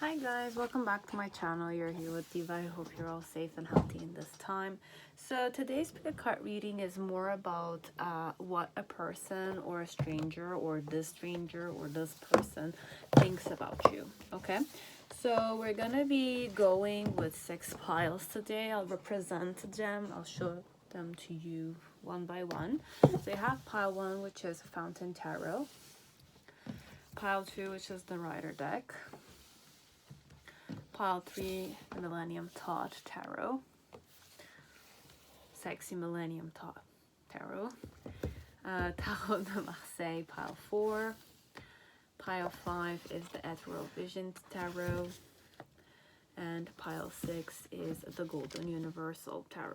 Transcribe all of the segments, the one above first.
Hi guys, welcome back to my channel. You're here with Diva. I hope you're all safe and healthy in this time. So today's pick a card reading is more about what a person or a stranger or this person thinks about you. Okay, so we're gonna be going with 6 piles today. I'll represent them. I'll show them to you one by one. So you have pile 1, which is Fountain Tarot. Pile 2, which is the Rider deck. Pile 3, Millennium Thoth Tarot. Sexy Millennium Thoth Tarot. Tarot de Marseille, pile 4. Pile 5 is the Ethereal Vision Tarot. And pile 6 is the Golden Universal Tarot.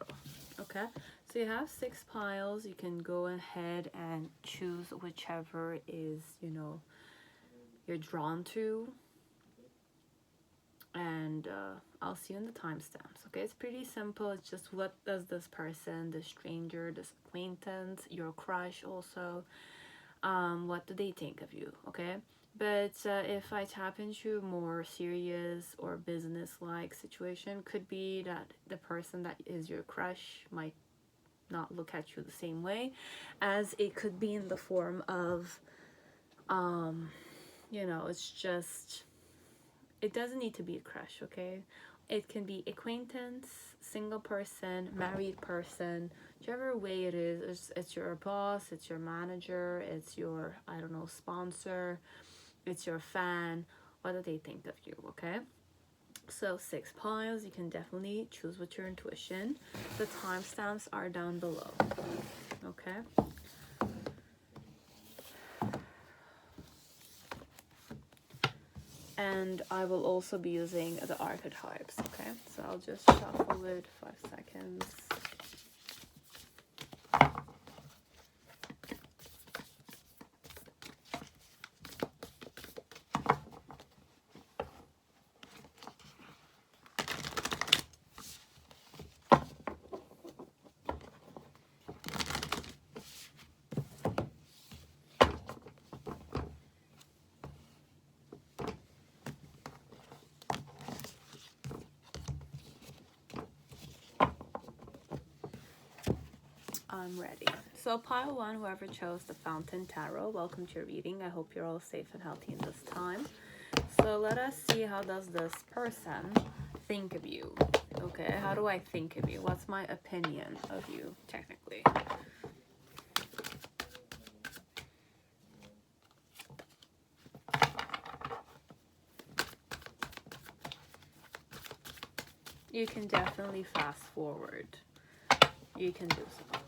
Okay, so you have 6 piles. You can go ahead and choose whichever is, you're drawn to. And I'll see you in the timestamps. Okay, it's pretty simple. It's just what does this person, this stranger, this acquaintance, your crush also, what do they think of you? Okay, but if I tap into more serious or business-like situation, could be that the person that is your crush might not look at you the same way, as it could be in the form of it's just, it doesn't need to be a crush, okay? It can be acquaintance, single person, married person, whichever way it is. It's your boss, it's your manager, it's your, sponsor, it's your fan. What do they think of you, okay? So 6 piles, you can definitely choose with your intuition. The timestamps are down below, okay? And I will also be using the archetypes, okay? So I'll just shuffle it 5 seconds. I'm ready. So pile 1, whoever chose the Fountain Tarot, welcome to your reading. I hope you're all safe and healthy in this time. So let us see, how does this person think of you? Okay, how do I think of you? What's my opinion of you, technically? You can definitely fast forward. You can do so.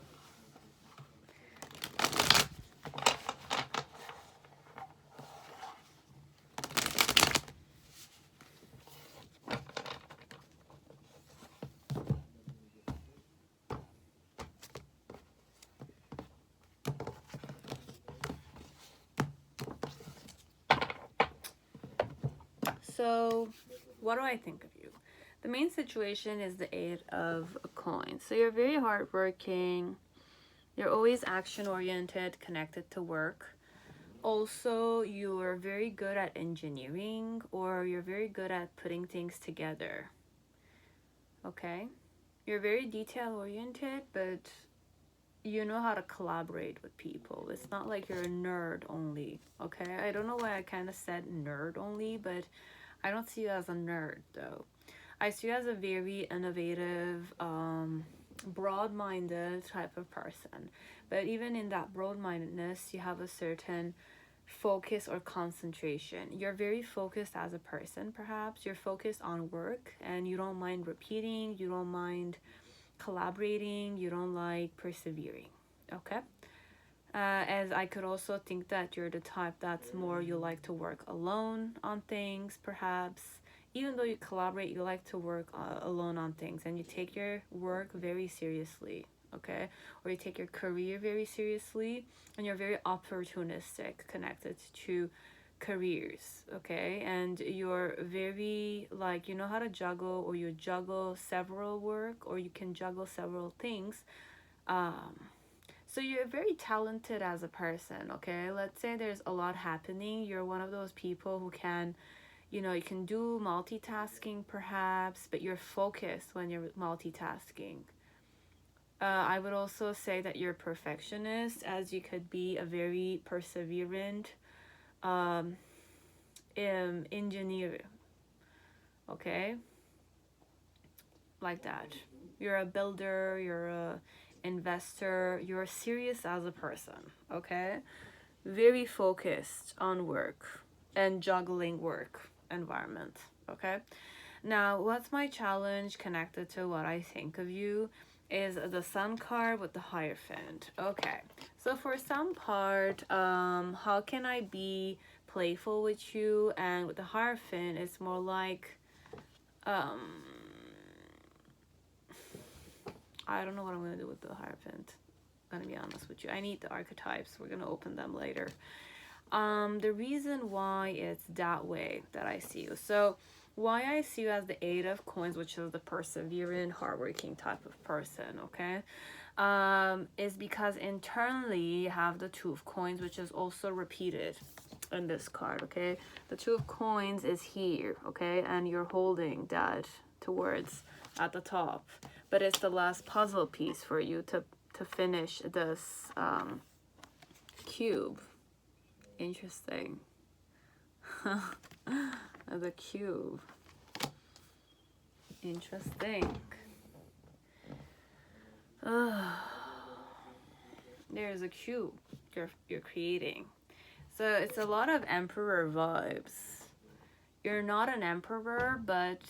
So, what do I think of you? The main situation is the 8 of coins. So you're very hardworking. You're always action-oriented, connected to work. Also, you're very good at engineering, or you're very good at putting things together. Okay? You're very detail-oriented, but you know how to collaborate with people. It's not like you're a nerd only. Okay? I don't know why I kind of said nerd only, but I don't see you as a nerd though. I see you as a very innovative, broad-minded type of person. But even in that broad-mindedness, you have a certain focus or concentration. You're very focused as a person, perhaps. You're focused on work, and you don't mind repeating, you don't mind collaborating, you don't like persevering. Okay? As I could also think that you're the type that's more, you like to work alone on things, perhaps. Even though you collaborate, you like to work alone on things, and you take your work very seriously, okay? Or you take your career very seriously, and you're very opportunistic, connected to careers, okay? And you're very, like, you know how to juggle, or you juggle several work, or you can juggle several things. So you're very talented as a person, okay? Let's say there's a lot happening. You're one of those people who can, you know, you can do multitasking perhaps, but you're focused when you're multitasking. I would also say that you're a perfectionist, as you could be a very perseverant um, engineer. Okay, like that. You're a builder. You're a investor. You're serious as a person. Okay, very focused on work and juggling work environment. Okay. Now, what's my challenge connected to what I think of you is the sun card with the Hierophant. Okay, so for some part, how can I be playful with you? And with the Hierophant, it's more like, um, I don't know what I'm gonna do with the Hierophant. I'm gonna be honest with you. I need the archetypes. We're gonna open them later. The reason why it's that way that I see you. So why I see you as the Eight of Coins, which is the persevering, hardworking type of person, okay? Is because internally you have the Two of Coins, which is also repeated in this card, okay? The Two of Coins is here, okay? And you're holding that towards at the top. But it's the last puzzle piece for you to finish this cube. Interesting. The cube. Interesting. There's a cube you're creating. So it's a lot of emperor vibes. You're not an emperor, but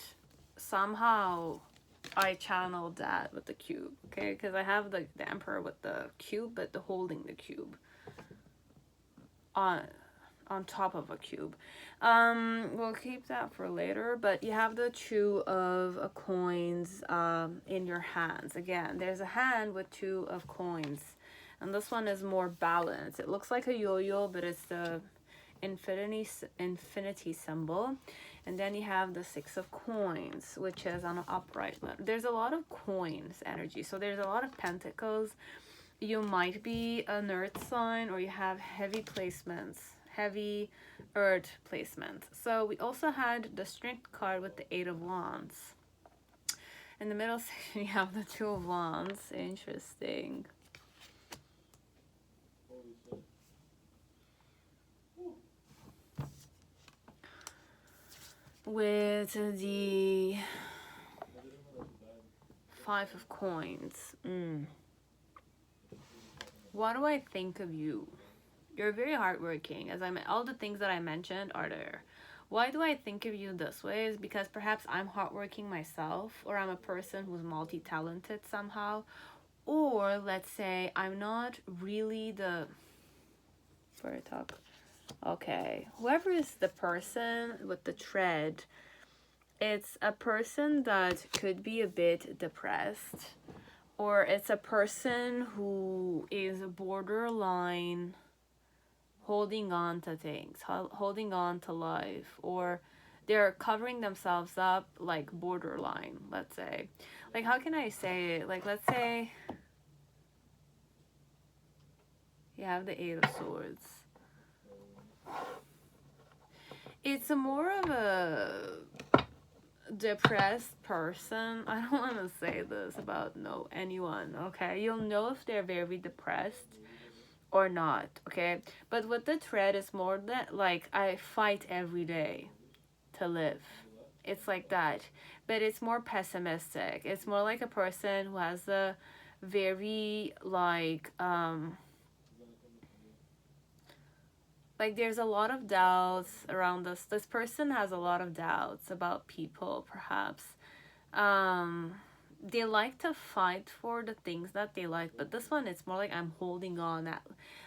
somehow I channeled that with the cube, okay? Because I have the emperor with the cube, but the holding the cube on top of a cube. We'll keep that for later, but you have the Two of Coins in your hands. Again, there's a hand with Two of Coins, and this one is more balanced. It looks like a yo-yo, but it's the infinity symbol. And then you have the Six of Coins, which is on an upright. There's a lot of coins energy, so there's a lot of pentacles. You might be an earth sign, or you have heavy placements, heavy earth placements. So we also had the Strength card with the Eight of Wands. In the middle section, you have the Two of Wands. Interesting. With the Five of Coins. What do I think of you? You're very hardworking. As all the things that I mentioned are there. Why do I think of you this way? Is because perhaps I'm hardworking myself, or I'm a person who's multi-talented somehow, or let's say I'm not really the. For a talk. Okay, whoever is the person with the tread, it's a person that could be a bit depressed, or it's a person who is borderline holding on to things, holding on to life, or they're covering themselves up, like borderline, let's say. Like, how can I say it? Like, let's say you have the Eight of Swords. It's a more of a depressed person. I don't want to say this about anyone, okay? You'll know if they're very depressed or not, okay? But with the thread, it's more that, like, I fight every day to live. It's like that. But it's more pessimistic. It's more like a person who has a very, like there's a lot of doubts around this. This person has a lot of doubts about people, perhaps. They like to fight for the things that they like, but this one, it's more like I'm holding on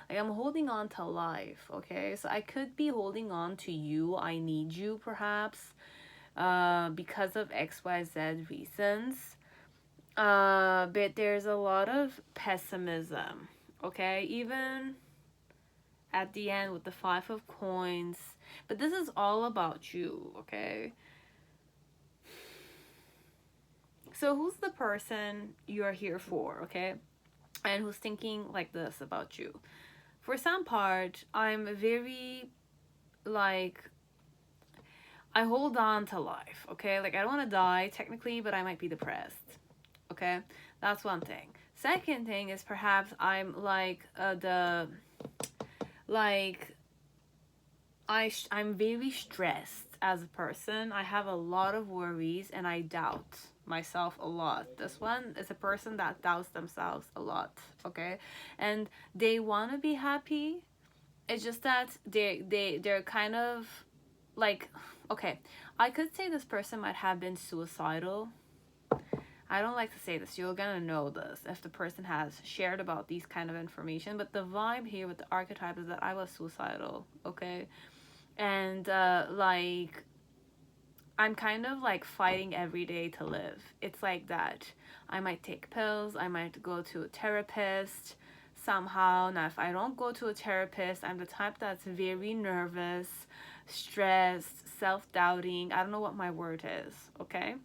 I'm holding on to life, okay? So I could be holding on to you. I need you, perhaps, because of XYZ reasons. But there's a lot of pessimism, okay? Even at the end with the Five of Coins. But this is all about you, okay? So who's the person you're here for, okay? And who's thinking like this about you? For some part, I'm very, like, I hold on to life, okay? Like, I don't want to die technically, but I might be depressed, okay? That's one thing. Second thing is perhaps I'm like like I'm very stressed as a person. I have a lot of worries and I doubt myself a lot. This one is a person that doubts themselves a lot, okay? And they want to be happy. It's just that they're kind of like, okay, I could say this person might have been suicidal. I don't like to say this. You're gonna know this if the person has shared about these kind of information. But the vibe here with the archetype is that I was suicidal, okay? And like, I'm kind of like fighting every day to live. It's like that. I might take pills, I might go to a therapist somehow. Now, if I don't go to a therapist, I'm the type that's very nervous, stressed, self doubting. I don't know what my word is, okay?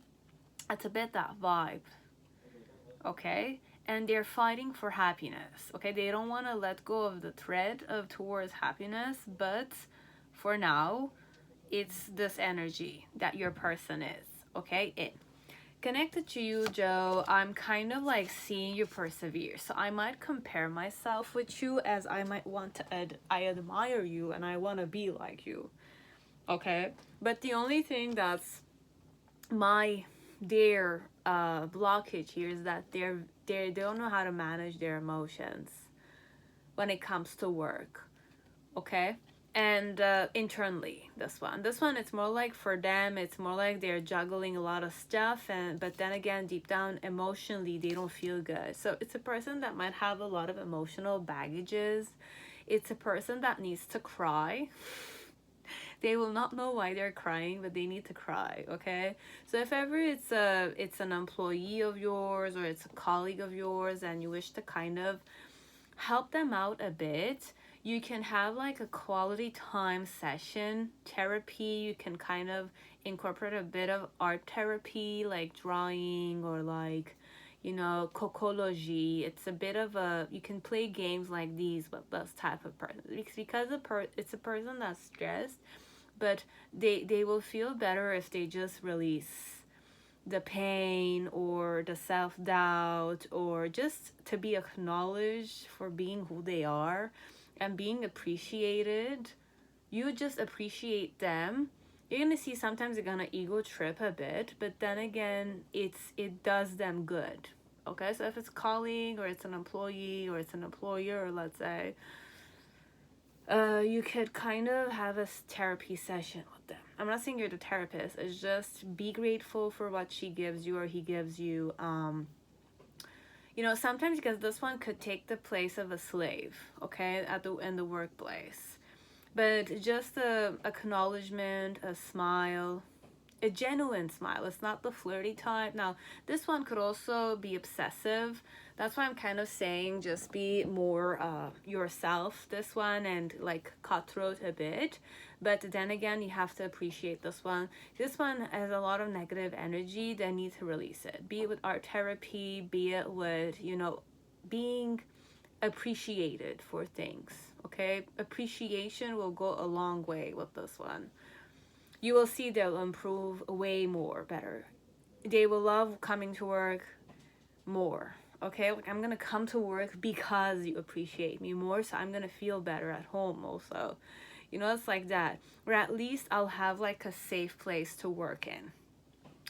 It's a bit that vibe, okay? And they're fighting for happiness, okay? They don't want to let go of the thread of towards happiness, but for now, it's this energy that your person is, okay? It connected to you, Joe. I'm kind of like seeing you persevere, so I might compare myself with you, as I might want to I admire you and I want to be like you, okay? But the only thing that's their blockage here is that they don't know how to manage their emotions when it comes to work, okay? And internally, this one, it's more like for them, it's more like they're juggling a lot of stuff, and but then again, deep down emotionally, they don't feel good. So it's a person that might have a lot of emotional baggages. It's a person that needs to cry. They will not know why they're crying, but they need to cry, okay? So if ever it's an employee of yours or it's a colleague of yours and you wish to kind of help them out a bit, you can have like a quality time session therapy. You can kind of incorporate a bit of art therapy, like drawing or like, cocology. It's a bit of you can play games like these with this type of person, because it's a person that's stressed, but they will feel better if they just release the pain or the self-doubt, or just to be acknowledged for being who they are and being appreciated. You just appreciate them. You're gonna see sometimes they're gonna ego trip a bit, but then again, it does them good, okay? So if it's a colleague or it's an employee or it's an employer, let's say, you could kind of have a therapy session with them. I'm not saying you're the therapist. It's just be grateful for what she gives you or he gives you. Sometimes, because this one could take the place of a slave, okay, in the workplace. But just a acknowledgement, a smile, a genuine smile. It's not the flirty type. Now, this one could also be obsessive. That's why I'm kind of saying just be more yourself, this one, and like cutthroat a bit. But then again, you have to appreciate this one. This one has a lot of negative energy. They need to release it. Be it with art therapy, be it with, being appreciated for things, okay? Appreciation will go a long way with this one. You will see they'll improve way more better. They will love coming to work more, okay? Like, I'm gonna come to work because you appreciate me more, so I'm gonna feel better at home also. It's like that. Or at least I'll have like a safe place to work in.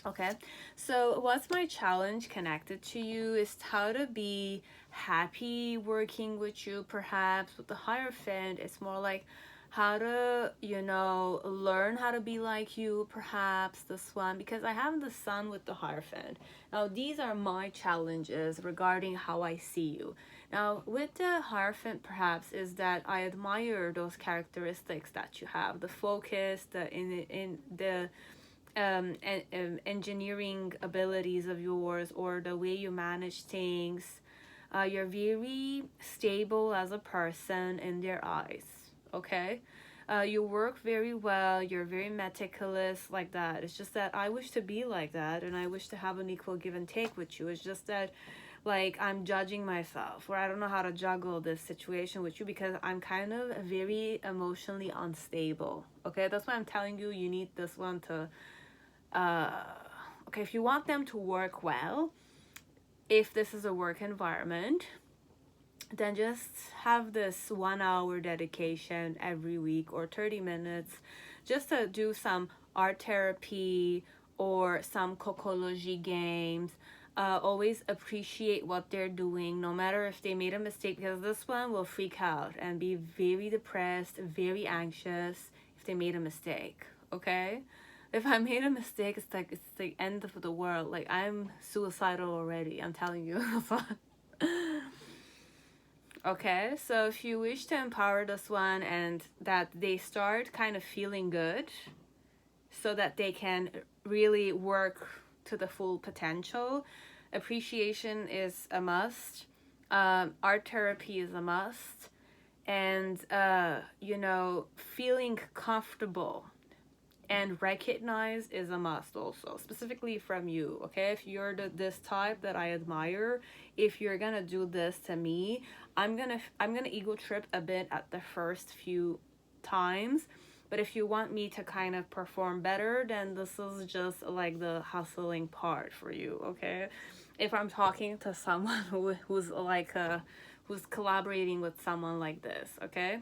Okay, so what's my challenge connected to you is how to be happy working with you. Perhaps with the Hierophant, it's more like how to, learn how to be like you, perhaps this one, because I have the Sun with the Hierophant. Now, these are my challenges regarding how I see you. Now, with the Hierophant, perhaps, is that I admire those characteristics that you have, the focus, the engineering abilities of yours, or the way you manage things. You're very stable as a person in their eyes, okay? You work very well, you're very meticulous, like that. It's just that I wish to be like that, and I wish to have an equal give and take with you. It's just that like I'm judging myself, or I don't know how to juggle this situation with you because I'm kind of very emotionally unstable. Okay, that's why I'm telling you, you need this one to okay, if you want them to work well, if this is a work environment, then just have this 1 hour dedication every week or 30 minutes just to do some art therapy or some cocology games. Always appreciate what they're doing, no matter if they made a mistake, because this one will freak out and be very depressed, very anxious if they made a mistake. Okay, if I made a mistake, it's the end of the world. Like, I'm suicidal already, I'm telling you. Okay, so if you wish to empower this one and that they start kind of feeling good so that they can really work to the full potential, appreciation is a must. Art therapy is a must. And, feeling comfortable and recognize is a must also, specifically from you. Okay, if you're this type that I admire, if you're gonna do this to me, I'm gonna ego trip a bit at the first few times, but if you want me to kind of perform better, then this is just like the hustling part for you. Okay, if I'm talking to someone who's collaborating with someone like this. Okay,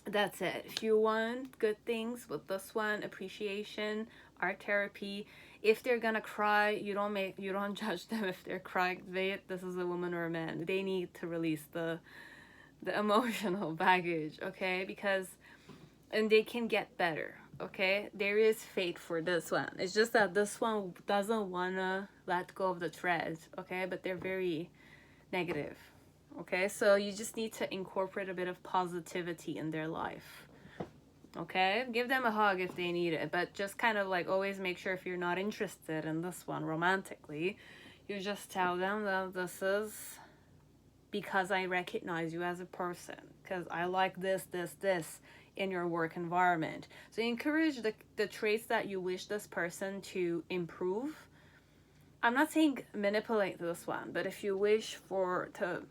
that's it. If you want good things with this one, appreciation, art therapy. If they're gonna cry, you don't judge them if they're crying. This is a woman or a man. They need to release the emotional baggage, okay? And they can get better, okay? There is fate for this one. It's just that this one doesn't wanna let go of the thread, okay? But they're very negative. Okay, so you just need to incorporate a bit of positivity in their life. Okay, give them a hug if they need it, but just kind of like always make sure if you're not interested in this one romantically, you just tell them that this is because I recognize you as a person, because I like this in your work environment. So encourage the traits that you wish this person to improve. I'm not saying manipulate this one, but if you wish to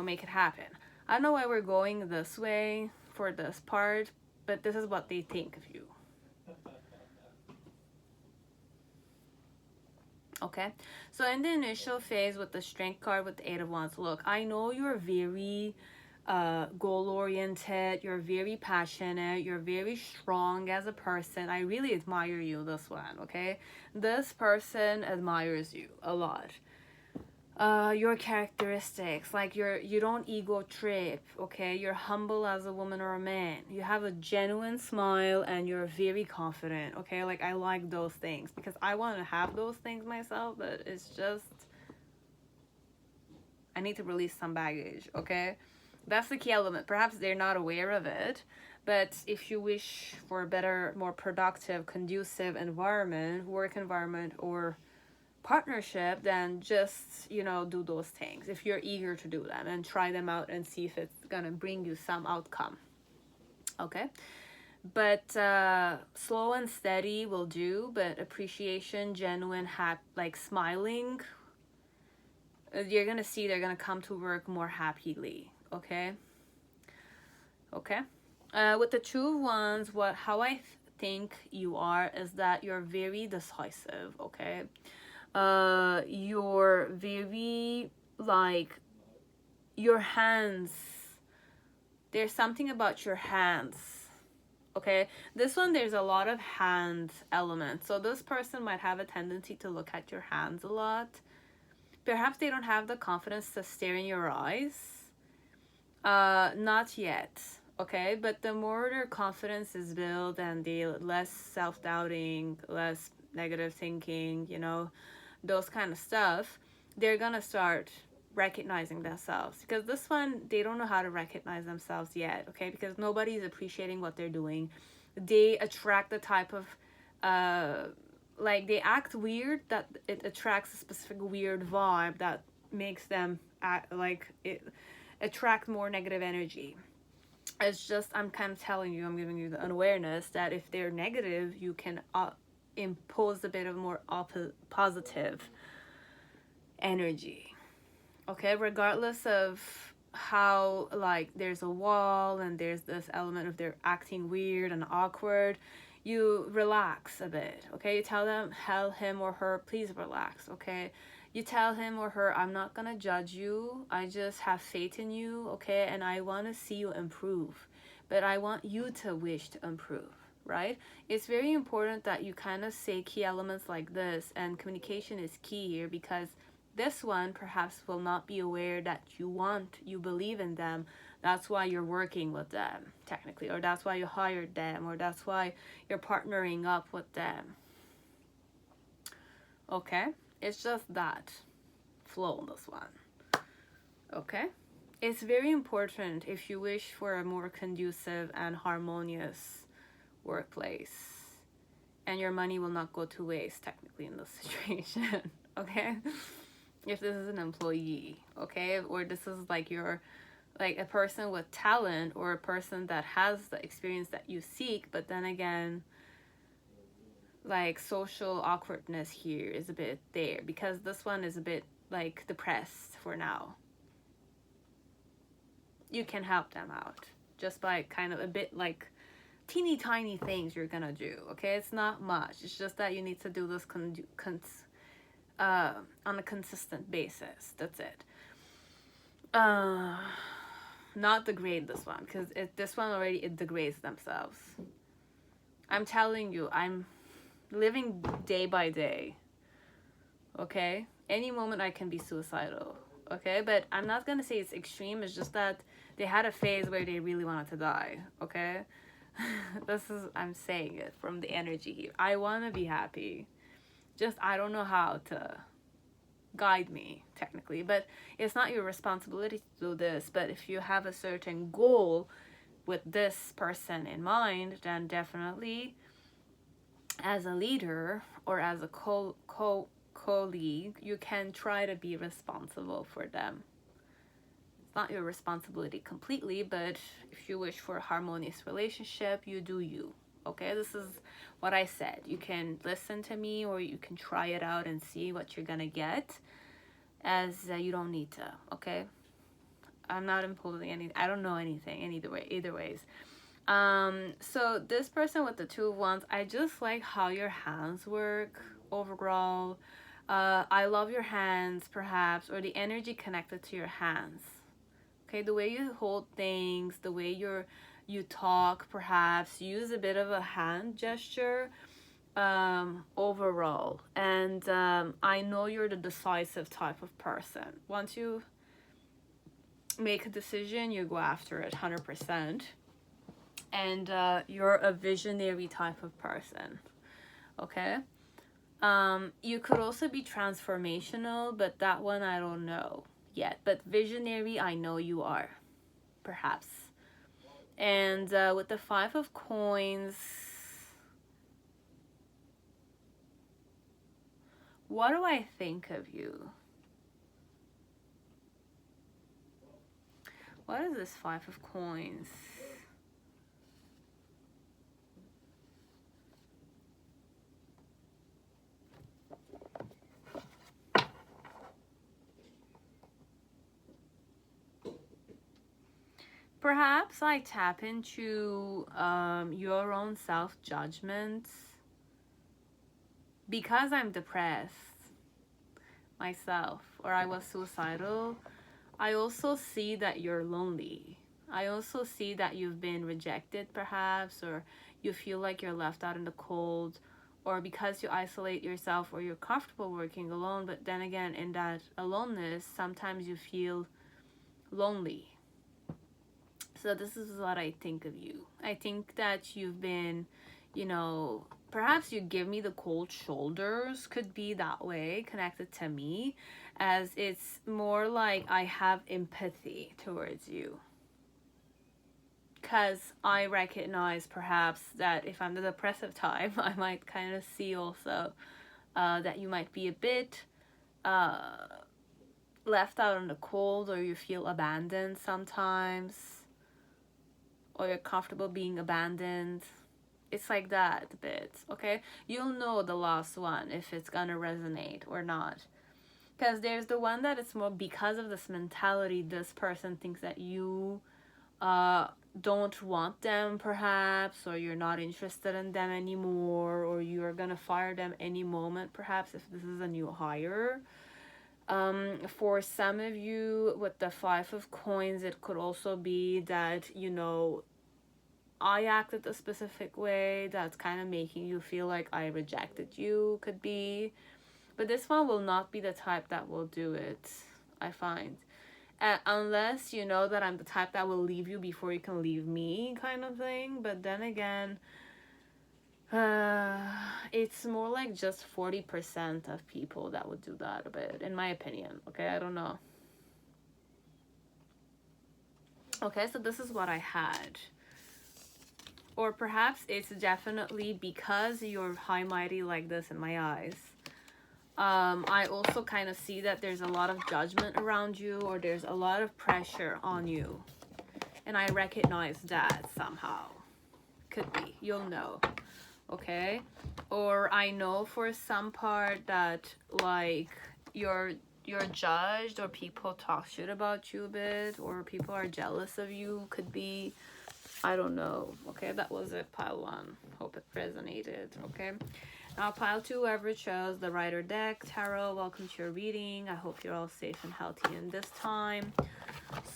make it happen. I don't know why we're going this way for this part, but this is what they think of you. Okay, so in the initial phase with the Strength card with the 8 of Wands, look, I know you're very goal-oriented, you're very passionate, you're very strong as a person. I really admire you, this one, okay? This person admires you a lot. Your characteristics, like you don't ego trip, okay? You're humble as a woman or a man. You have a genuine smile and you're very confident, okay? Like, I like those things because I want to have those things myself, but it's just I need to release some baggage, okay? That's the key element. Perhaps they're not aware of it, but if you wish for a better, more productive, conducive environment, work environment, or partnership, then just do those things if you're eager to do them and try them out and see if it's gonna bring you some outcome. Okay, but slow and steady will do, but appreciation, genuine, like smiling, you're gonna see they're gonna come to work more happily. Okay, with the 2 of Wands, how I think you are is that you're very decisive. Okay, you're very, like, your hands, there's something about your hands. Okay, this one, there's a lot of hand elements, so this person might have a tendency to look at your hands a lot. Perhaps they don't have the confidence to stare in your eyes, not yet. Okay, but the more their confidence is built and the less self-doubting, less negative thinking, those kind of stuff, they're gonna start recognizing themselves. Because this one, they don't know how to recognize themselves yet, okay? Because nobody's appreciating what they're doing. They attract the type of they act weird, that it attracts a specific weird vibe that makes them attract more negative energy. It's just, I'm kind of telling you, I'm giving you the awareness that if they're negative, you can impose a bit of more positive energy. Okay, regardless of how, like, there's a wall and there's this element of they're acting weird and awkward, you relax a bit. Okay, you tell him or her, please relax. Okay, you tell him or her, I'm not gonna judge you, I just have faith in you. Okay, and I want to see you improve, but I want you to wish to improve, right? It's very important that you kind of say key elements like this, and communication is key here, because this one perhaps will not be aware that you believe in them. That's why you're working with them, technically, or that's why you hired them, or that's why you're partnering up with them. Okay? It's just that flow, this one. Okay? It's very important if you wish for a more conducive and harmonious workplace. And your money will not go to waste, technically, in this situation. Okay? If this is an employee, okay? Or this is like you're like a person with talent, or a person that has the experience that you seek, but then again, like, social awkwardness here is a bit there, because this one is a bit like depressed for now. You can help them out just by kind of a bit like teeny tiny things you're gonna do. Okay, it's not much, it's just that you need to do this on a consistent basis. That's it. Not degrade this one, because this one already, it degrades themselves. I'm telling you, I'm living day by day. Okay, any moment I can be suicidal. Okay, but I'm not gonna say it's extreme. It's just that they had a phase where they really wanted to die. Okay, I'm saying it from the energy here. I want to be happy, just I don't know how to guide me, technically. But it's not your responsibility to do this. But if you have a certain goal with this person in mind, then definitely, as a leader or as a colleague, you can try to be responsible for them. It's not your responsibility completely, but if you wish for a harmonious relationship, you do you. Okay, this is what I said. You can listen to me, or you can try it out and see what you're gonna get, as you don't need to. Okay, I'm not imposing anything. I don't know anything either ways. So this person with the 2 of Wands, I just like how your hands work overall. I love your hands, perhaps, or the energy connected to your hands. Okay, the way you hold things, the way you talk, perhaps use a bit of a hand gesture overall. And I know you're the decisive type of person. Once you make a decision, you go after it 100%. And you're a visionary type of person. Okay, you could also be transformational, but that one I don't know yet. But visionary, I know you are, perhaps. And with the 5 of Coins, what do I think of you? What is this 5 of Coins? Perhaps I tap into your own self-judgment, because I'm depressed myself, or I was suicidal. I also see that you're lonely. I also see that you've been rejected, perhaps, or you feel like you're left out in the cold, or because you isolate yourself, or you're comfortable working alone. But then again, in that aloneness, sometimes you feel lonely. So this is what I think of you. I think that you've been, perhaps you give me the cold shoulders, could be that way, connected to me, as it's more like I have empathy towards you. Because I recognize perhaps that if I'm the depressive type, I might kind of see also that you might be a bit left out in the cold, or you feel abandoned sometimes, or you're comfortable being abandoned. It's like that a bit, okay? You'll know the last one if it's gonna resonate or not. Because there's the one that it's more because of this mentality, this person thinks that you don't want them perhaps, or you're not interested in them anymore, or you're gonna fire them any moment perhaps if this is a new hire. For some of you with the Five of Coins, it could also be that, you know, I acted a specific way that's kind of making you feel like I rejected you, could be. But this one will not be the type that will do it, I find. Unless you know that I'm the type that will leave you before you can leave me, kind of thing. But then again, it's more like just 40% of people that would do that a bit, in my opinion. Okay, I don't know. Okay, so this is what I had. Or perhaps it's definitely because you're high mighty like this in my eyes. I also kind of see that there's a lot of judgment around you, or there's a lot of pressure on you. And I recognize that somehow. Could be. You'll know. Okay? Or I know for some part that, like, you're judged, or people talk shit about you a bit, or people are jealous of you. Could be. I don't know. Okay, that was it, pile 1. Hope it resonated. Okay. Now, pile 2, whoever chose the Rider deck, Tarot, welcome to your reading. I hope you're all safe and healthy in this time.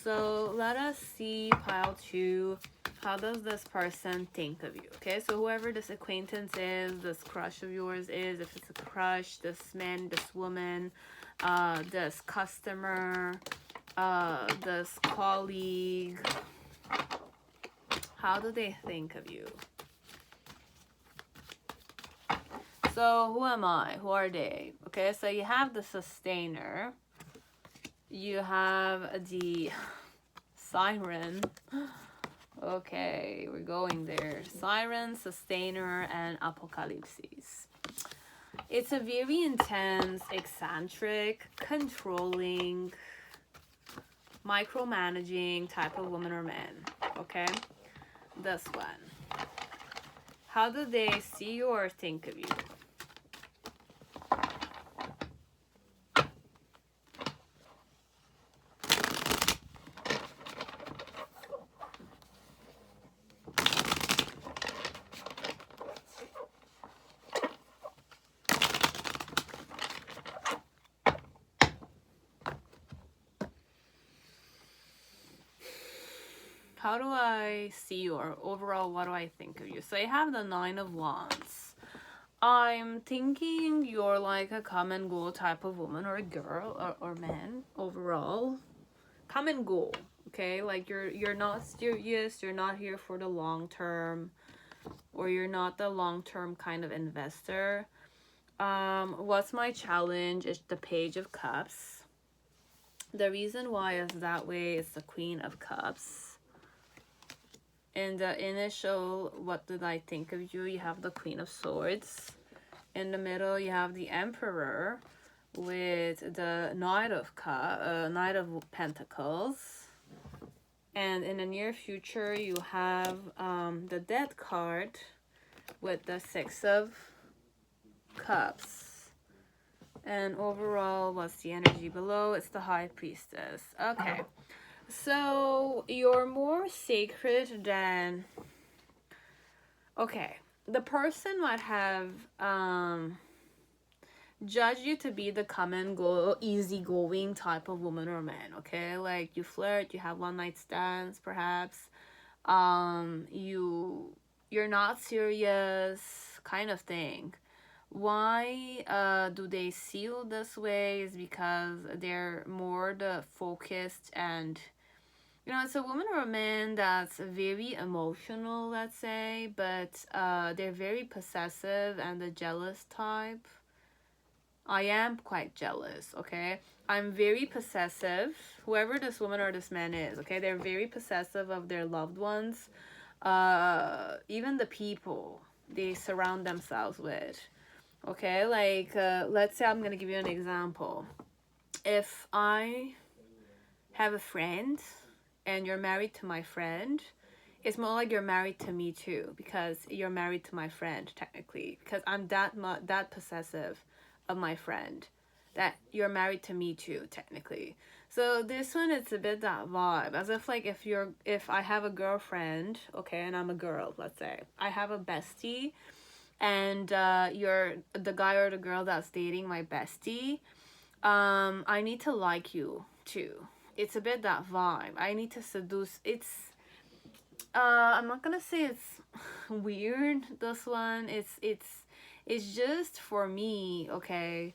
So, let us see, pile 2, how does this person think of you? Okay, so whoever this acquaintance is, this crush of yours is, if it's a crush, this man, this woman, this customer, this colleague, how do they think of you? So, who am I? Who are they? Okay, so you have the Sustainer. You have the Siren. Okay, we're going there. Siren, Sustainer, and Apocalypse. It's a very intense, eccentric, controlling, micromanaging type of woman or man. Okay? This one. How do they see you or think of you? How do I see you, or overall, what do I think of you? So I have the 9 of Wands. I'm thinking you're like a come and go type of woman, or a girl, or man, overall. Come and go, okay? Like you're not serious, you're not here for the long term, or you're not the long term kind of investor. What's my challenge is the Page of Cups. The reason why is that way is the Queen of Cups. In the initial, what did I think of you? You have the Queen of Swords. In the middle, you have the Emperor with the Knight of Pentacles. And in the near future, you have the Death card with the 6 of Cups. And overall, what's the energy below? It's the High Priestess. Okay. So, you're more sacred than... Okay. The person might have judged you to be the come and go, easygoing type of woman or man, okay? Like, you flirt, you have one-night stands, perhaps. You're not serious, kind of thing. Why do they see you this way is because they're more the focused and... You know, it's a woman or a man that's very emotional, let's say, but they're very possessive and the jealous type. I am quite jealous, okay? I'm very possessive. Whoever this woman or this man is, okay? They're very possessive of their loved ones. Even the people they surround themselves with. Okay, like, let's say I'm going to give you an example. If I have a friend... and you're married to my friend, it's more like you're married to me too, because you're married to my friend technically, because I'm that possessive of my friend. that you're married to me too, technically. So this one, it's a bit that vibe, as if like if I have a girlfriend, okay, and I'm a girl, let's say I have a bestie, and you're the guy or the girl that's dating my bestie. I need to like you too. It's a bit that vibe. I need to seduce. I'm not gonna say it's weird. This one, it's just for me, okay.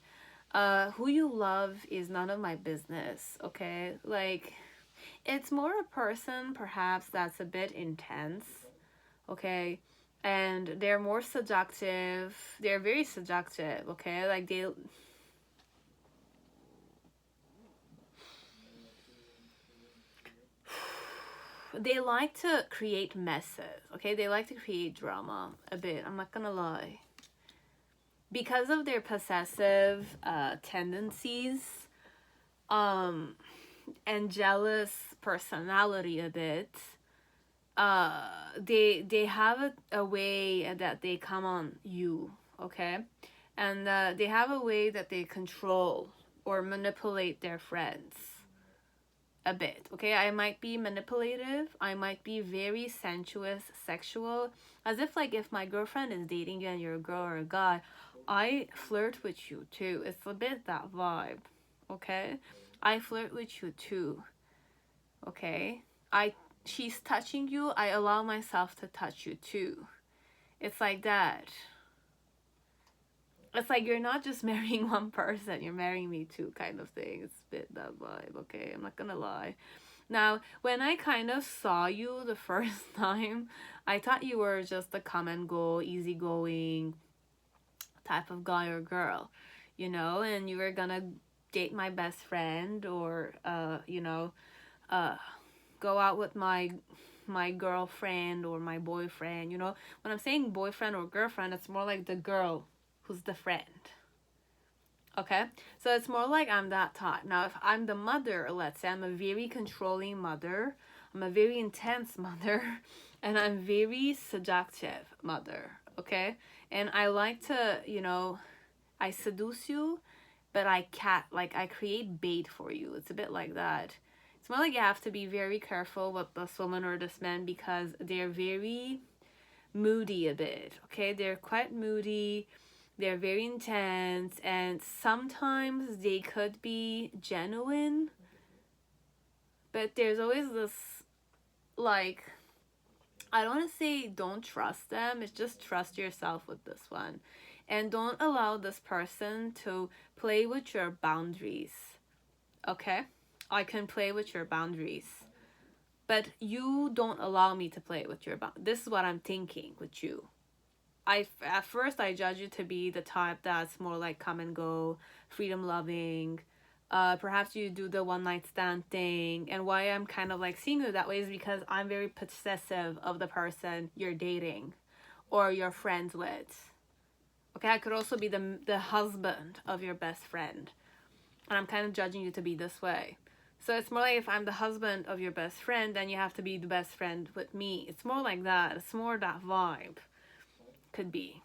Who you love is none of my business, okay? Like, it's more a person perhaps that's a bit intense, okay? And they're more seductive. They're very seductive, okay? Like they like to create messes, okay? They like to create drama a bit. I'm not gonna lie. Because of their possessive tendencies, um, and jealous personality a bit, they have a way that they come on you, okay? And they have a way that they control or manipulate their friends a bit, okay? I might be manipulative, I might be very sensuous, sexual, as if like if my girlfriend is dating you and you're a girl or a guy, I flirt with you too. It's a bit that vibe, okay? I flirt with you too, okay? She's touching you, I allow myself to touch you too. It's like that. It's like you're not just marrying one person, you're marrying me too, kind of thing. It's a bit that vibe, okay? I'm not gonna lie. Now, when I kind of saw you the first time, I thought you were just a come and go, easygoing type of guy or girl, you know, and you were gonna date my best friend or, uh, go out with my girlfriend or my boyfriend, you know. When I'm saying boyfriend or girlfriend, it's more like the girl who's the friend. Okay? So it's more like I'm that type. Now, if I'm the mother, let's say I'm a very controlling mother, I'm a very intense mother, and I'm very seductive mother, okay? And I like to, I seduce you, but I create bait for you. It's a bit like that. It's more like you have to be very careful with this woman or this man because they're very moody a bit, okay? They're quite moody, they're very intense, and sometimes they could be genuine, but there's always this, like, I don't want to say don't trust them, it's just trust yourself with this one. And don't allow this person to play with your boundaries, okay? I can play with your boundaries, but you don't allow me to play with your boundaries. This is what I'm thinking with you. At first I judge you to be the type that's more like come and go, freedom loving. Perhaps you do the one night stand thing. And why I'm kind of like seeing you that way is because I'm very possessive of the person you're dating or you're friends with. Okay, I could also be the husband of your best friend. And I'm kind of judging you to be this way. So it's more like if I'm the husband of your best friend, then you have to be the best friend with me. It's more like that. It's more that vibe. Could be.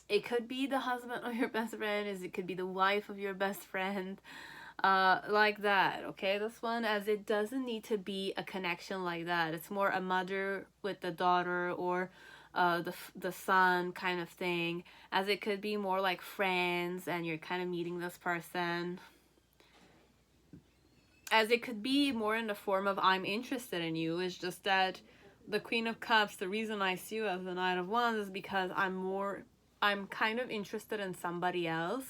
It could be the husband of your best friend, as it could be the wife of your best friend. Like that, okay? This one, as it doesn't need to be a connection like that. It's more a mother with the daughter or the son kind of thing, as it could be more like friends and you're kind of meeting this person, as it could be more in the form of I'm interested in you. It's just that the Queen of Cups, the reason I see you as the Knight of Wands is because I'm kind of interested in somebody else,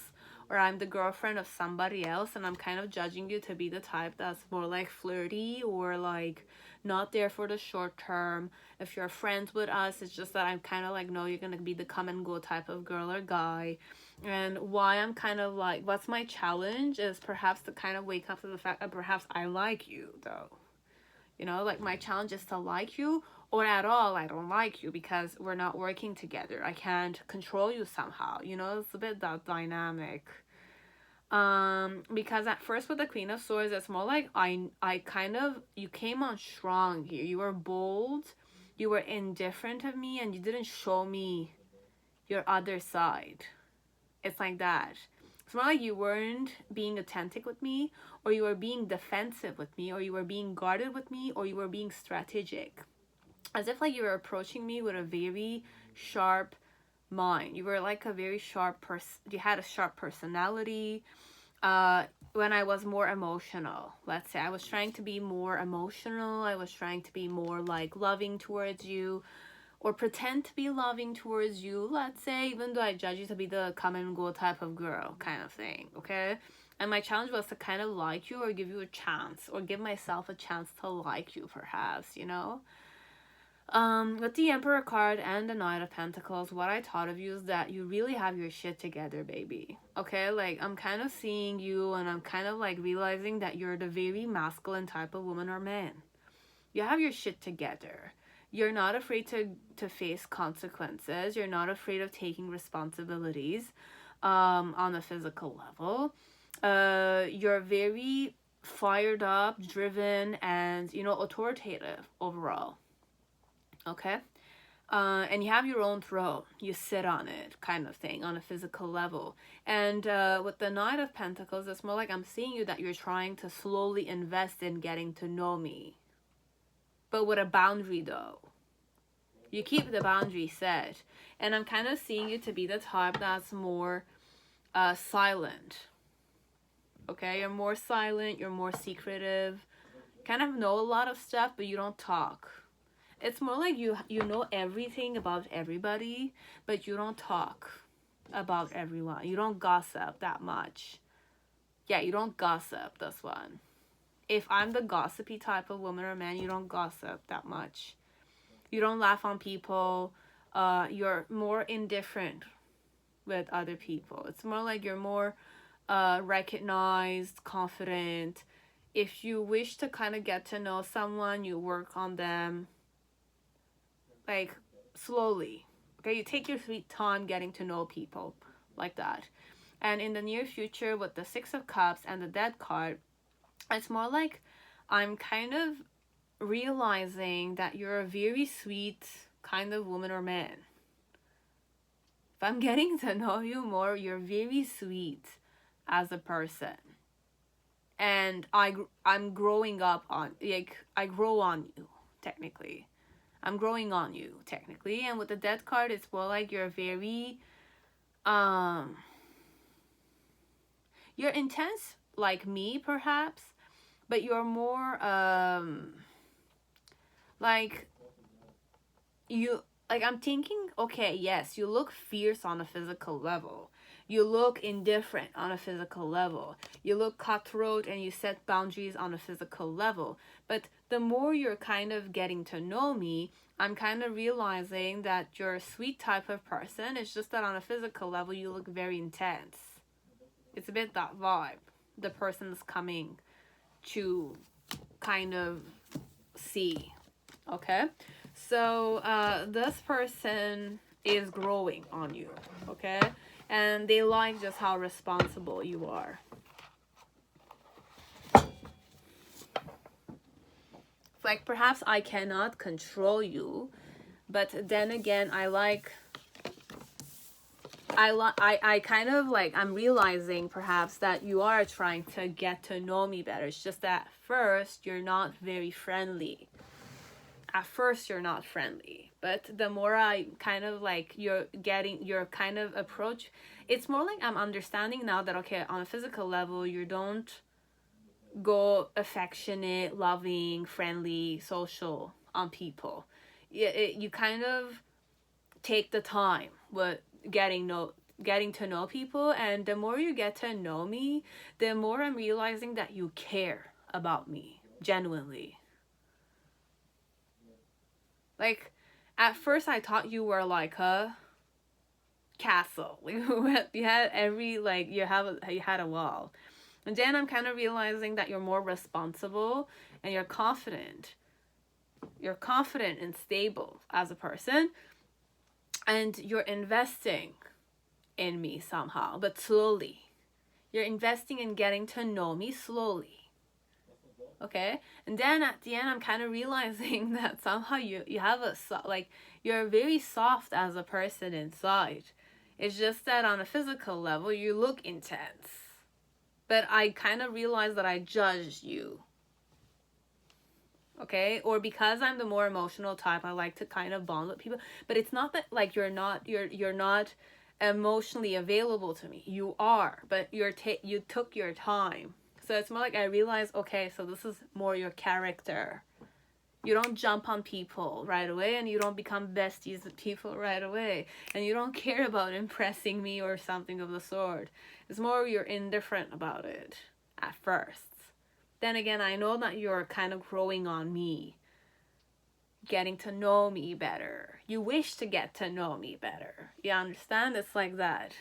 or I'm the girlfriend of somebody else, and I'm kind of judging you to be the type that's more like flirty or like not there for the short term. If you're friends with us, it's just that I'm kind of like, no, you're gonna be the come and go type of girl or guy. And why I'm kind of like, what's my challenge is perhaps to kind of wake up to the fact that perhaps I like you though. You know, like my challenge is to like you, or at all I don't like you because we're not working together. I can't control you somehow. You know, it's a bit that dynamic. Because at first with the Queen of Swords, it's more like I kind of, you came on strong here. You were bold, you were indifferent of me, and you didn't show me your other side. It's like that. It's more like you weren't being authentic with me, or you were being defensive with me, or you were being guarded with me, or you were being strategic. As if like you were approaching me with a very sharp mind. You were like a very sharp person. You had a sharp personality. When I was more emotional, let's say I was trying to be more emotional, I was trying to be more like loving towards you, or pretend to be loving towards you, let's say, even though I judge you to be the come and go type of girl kind of thing, okay? And my challenge was to kind of like you, or give you a chance, or give myself a chance to like you, perhaps, you know? With the Emperor card and the Knight of Pentacles, what I thought of you is that you really have your shit together, baby. Okay, like I'm kind of seeing you, and I'm kind of like realizing that you're the very masculine type of woman or man. You have your shit together. You're not afraid to face consequences. You're not afraid of taking responsibilities on a physical level. You're very fired up, driven, and, you know, authoritative overall. Okay? And you have your own throne. You sit on it, kind of thing, on a physical level. And with the Knight of Pentacles, it's more like I'm seeing you that you're trying to slowly invest in getting to know me. But with a boundary, though. You keep the boundary set. And I'm kind of seeing you to be the type that's more silent. Okay? You're more silent. You're more secretive. Kind of know a lot of stuff, but you don't talk. It's more like you know everything about everybody, but you don't talk about everyone. You don't gossip that much. Yeah, you don't gossip, this one. If I'm the gossipy type of woman or man, you don't gossip that much. You don't laugh on people. You're more indifferent with other people. It's more like you're more recognized, confident. If you wish to kind of get to know someone, you work on them. Like, slowly. Okay, you take your sweet time getting to know people like that. And in the near future, with the Six of Cups and the Death card, it's more like I'm kind of realizing that you're a very sweet kind of woman or man. If I'm getting to know you more, you're very sweet as a person. And I'm growing up on, like, I grow on you, technically. I'm growing on you, technically. And with the Death card, it's more like you're very, you're intense like me, perhaps, but you're more, like, I'm thinking, okay, yes, you look fierce on a physical level. You look indifferent on a physical level. You look cutthroat and you set boundaries on a physical level. But the more you're kind of getting to know me, I'm kind of realizing that you're a sweet type of person. It's just that on a physical level, you look very intense. It's a bit that vibe the person's coming to kind of see. Okay? So, this person is growing on you. Okay? And they like just how responsible you are. Like, perhaps I cannot control you, but then again, I kind of like, I'm realizing perhaps that you are trying to get to know me better. It's just that at first, you're not very friendly. At first, you're not friendly. But the more I kind of like, you're getting your kind of approach, it's more like I'm understanding now that, okay, on a physical level, you don't go affectionate, loving, friendly, social on people. You kind of take the time with getting to know people, and the more you get to know me, the more I'm realizing that you care about me genuinely. Like, at first I thought you were like a castle. You had every, like, you had a wall. And then I'm kind of realizing that you're more responsible and you're confident. You're confident and stable as a person. And you're investing in me somehow, but slowly. You're investing in getting to know me slowly. Okay? And then at the end, I'm kind of realizing that somehow you have like, you're very soft as a person inside. It's just that on a physical level, you look intense. But I kind of realized that I judged you. Okay? Or because I'm the more emotional type, I like to kind of bond with people. But it's not that like you're not emotionally available to me. You are, but you took your time. So it's more like I realized, okay, so this is more your character. You don't jump on people right away, and you don't become besties with people right away, and you don't care about impressing me or something of the sort. It's more you're indifferent about it at first. Then again, I know that you're kind of growing on me, getting to know me better. You wish to get to know me better. You understand? It's like that.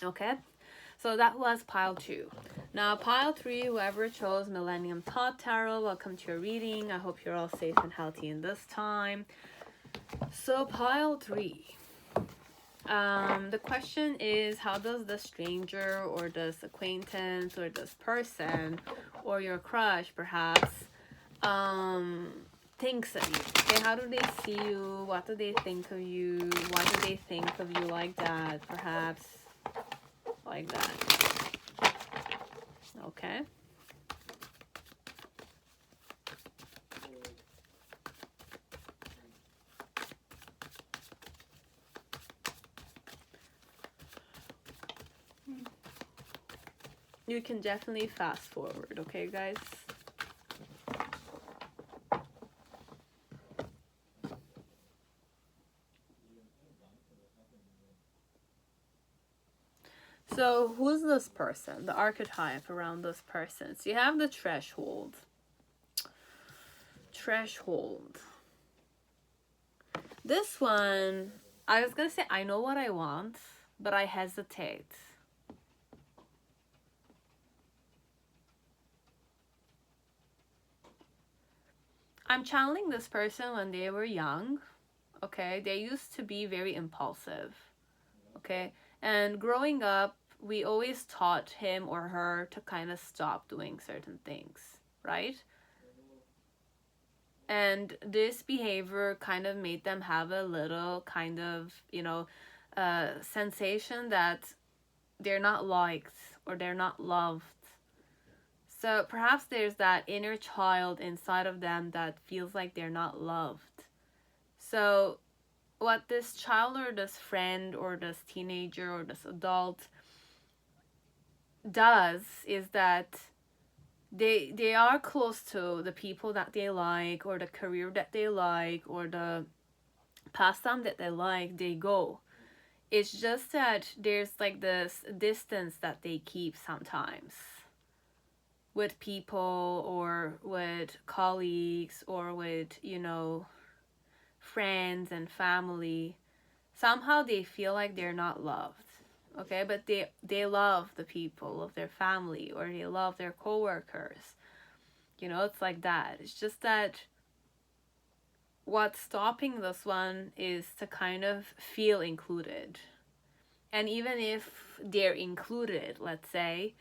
Okay? So that was pile 2. Now pile 3, whoever chose Millennium Thoth Tarot, welcome to your reading. I hope you're all safe and healthy in this time. So pile 3. The question is, how does the stranger or this acquaintance or this person or your crush perhaps thinks of you? Okay, how do they see you? What do they think of you? Why do they think of you like that? Perhaps like that. Okay. You can definitely fast forward, okay, guys? So, who's this person? The archetype around this person. So, you have the threshold. Threshold. This one, I was gonna say, I know what I want, but I hesitate. I'm channeling this person when they were young, okay? They used to be very impulsive, okay? And growing up, we always taught him or her to kind of stop doing certain things, right? And this behavior kind of made them have a little kind of, sensation that they're not liked or they're not loved. So perhaps there's that inner child inside of them that feels like they're not loved. So what this child or this friend or this teenager or this adult does is that they are close to the people that they like or the career that they like or the pastime that they like, they go. It's just that there's like this distance that they keep sometimes with people or with colleagues or with, friends and family. Somehow they feel like they're not loved. Okay, but they love the people of their family or they love their coworkers. It's like that. It's just that what's stopping this one is to kind of feel included. And even if they're included, let's say,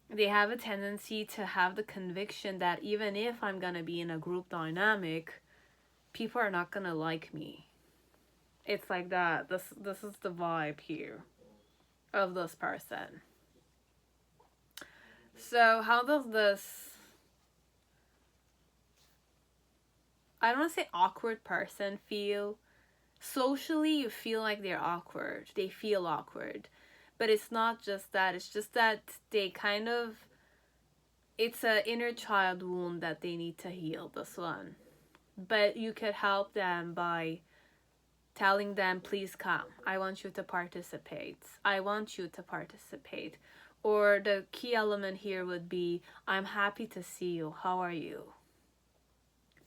they have a tendency to have the conviction that even if I'm gonna be in a group dynamic, people are not gonna like me. It's like that. This is the vibe here of this person. So how does this, I don't want to say awkward person feel? Socially, you feel like they're awkward. They feel awkward. But it's not just that. It's just that they kind of, it's an inner child wound that they need to heal, this one. But you could help them by telling them, please come. I want you to participate. I want you to participate. Or the key element here would be, I'm happy to see you. How are you?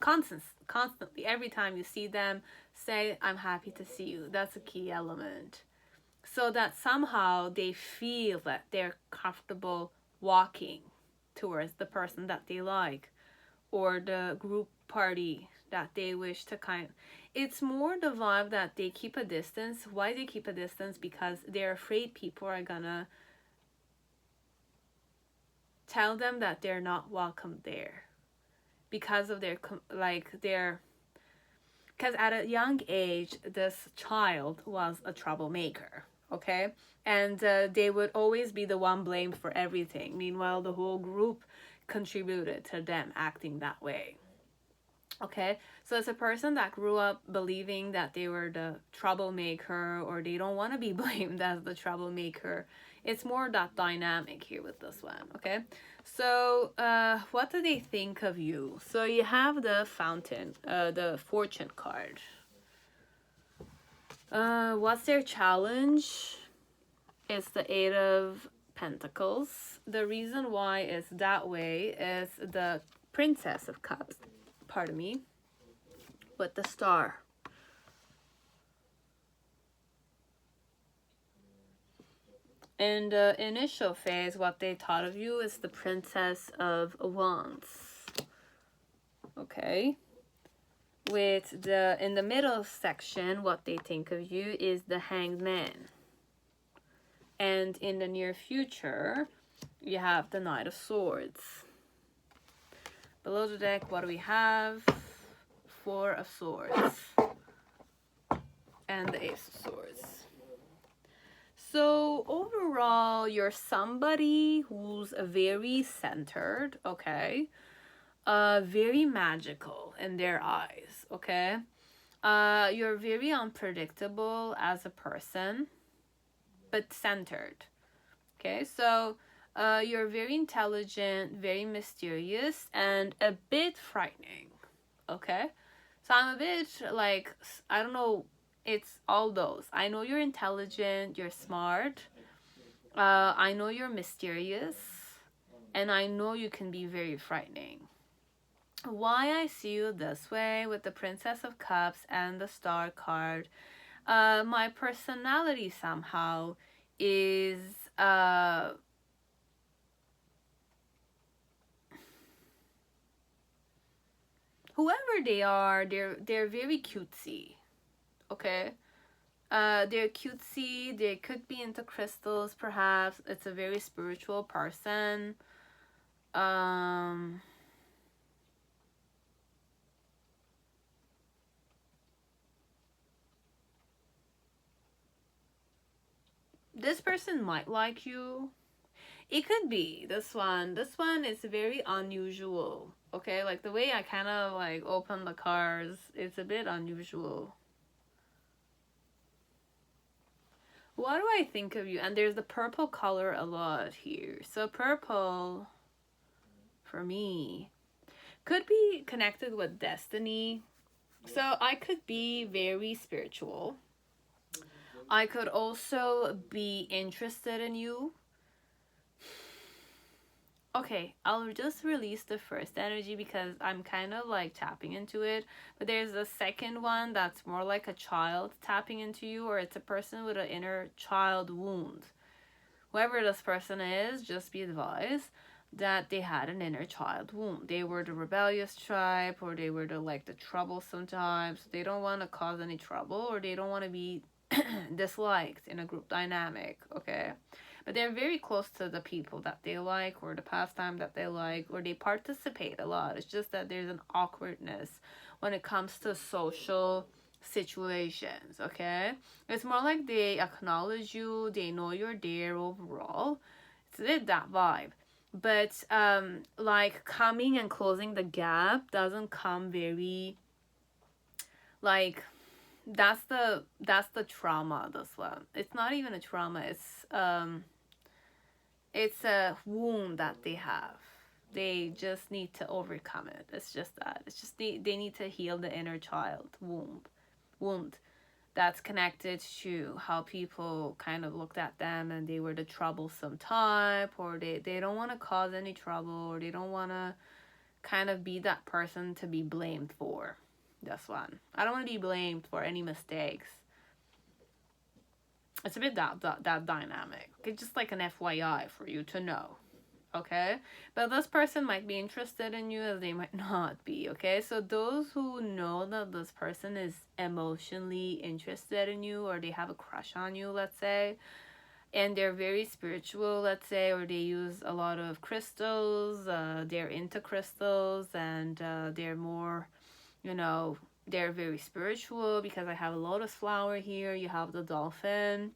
Constantly, every time you see them, say, I'm happy to see you. That's a key element. So that somehow they feel that they're comfortable walking towards the person that they like or the group party that they wish to it's more the vibe that they keep a distance. Why they keep a distance? Because they're afraid people are gonna tell them that they're not welcome there because of their Because at a young age, this child was a troublemaker, okay? And they would always be the one blamed for everything. Meanwhile, the whole group contributed to them acting that way. Okay, so it's a person that grew up believing that they were the troublemaker, or they don't want to be blamed as the troublemaker. It's more that dynamic here with this one. Okay, so what do they think of you? So you have the fountain, the fortune card. What's their challenge? It's the Eight of Pentacles. The reason why it's that way is the Princess of Cups. Pardon me, with the star. In the initial phase, what they thought of you is the Princess of Wands. Okay. With the, in the middle section, what they think of you is the Hanged Man. And in the near future, you have the Knight of Swords. Below the deck, what do we have? Four of Swords. And the Ace of Swords. So overall, you're somebody who's very centered, okay? Very magical in their eyes, okay? You're very unpredictable as a person, but centered, okay? So you're very intelligent, very mysterious, and a bit frightening, okay? So I'm a bit like, I don't know, it's all those. I know you're intelligent, you're smart, I know you're mysterious, and I know you can be very frightening. Why I see you this way with the Princess of Cups and the Star card, my personality somehow is whoever they are, they're very cutesy, okay? They're cutesy, they could be into crystals perhaps. It's a very spiritual person. This person might like you. It could be this one. This one is very unusual. Okay, like the way I kind of like open the cards, it's a bit unusual. What do I think of you? And there's the purple color a lot here. So purple, for me, could be connected with destiny. So I could be very spiritual. I could also be interested in you. Okay, I'll just release the first energy because I'm kind of like tapping into it. But there's a second one that's more like a child tapping into you, or it's a person with an inner child wound. Whoever this person is, just be advised that they had an inner child wound. They were the rebellious tribe, or they were the troublesome types. They don't want to cause any trouble, or they don't want to be disliked in a group dynamic, okay? But they're very close to the people that they like, or the pastime that they like, or they participate a lot. It's just that there's an awkwardness when it comes to social situations, okay? It's more like they acknowledge you, they know you're there overall. It's a bit that vibe. But like coming and closing the gap doesn't come very like that's the trauma, this one. It's not even a trauma, it's a wound that they have. They just need to overcome it. It's just that. It's just they need to heal the inner child wound that's connected to how people kind of looked at them and they were the troublesome type, or they don't want to cause any trouble, or they don't want to kind of be that person to be blamed for. This one. I don't want to be blamed for any mistakes. It's a bit that dynamic. Okay, just like an FYI for you to know. Okay? But this person might be interested in you, as they might not be. Okay? So those who know that this person is emotionally interested in you, or they have a crush on you, let's say, and they're very spiritual, let's say, or they use a lot of crystals, they're into crystals, and they're more, They're very spiritual because I have a lotus flower here. You have the dolphin.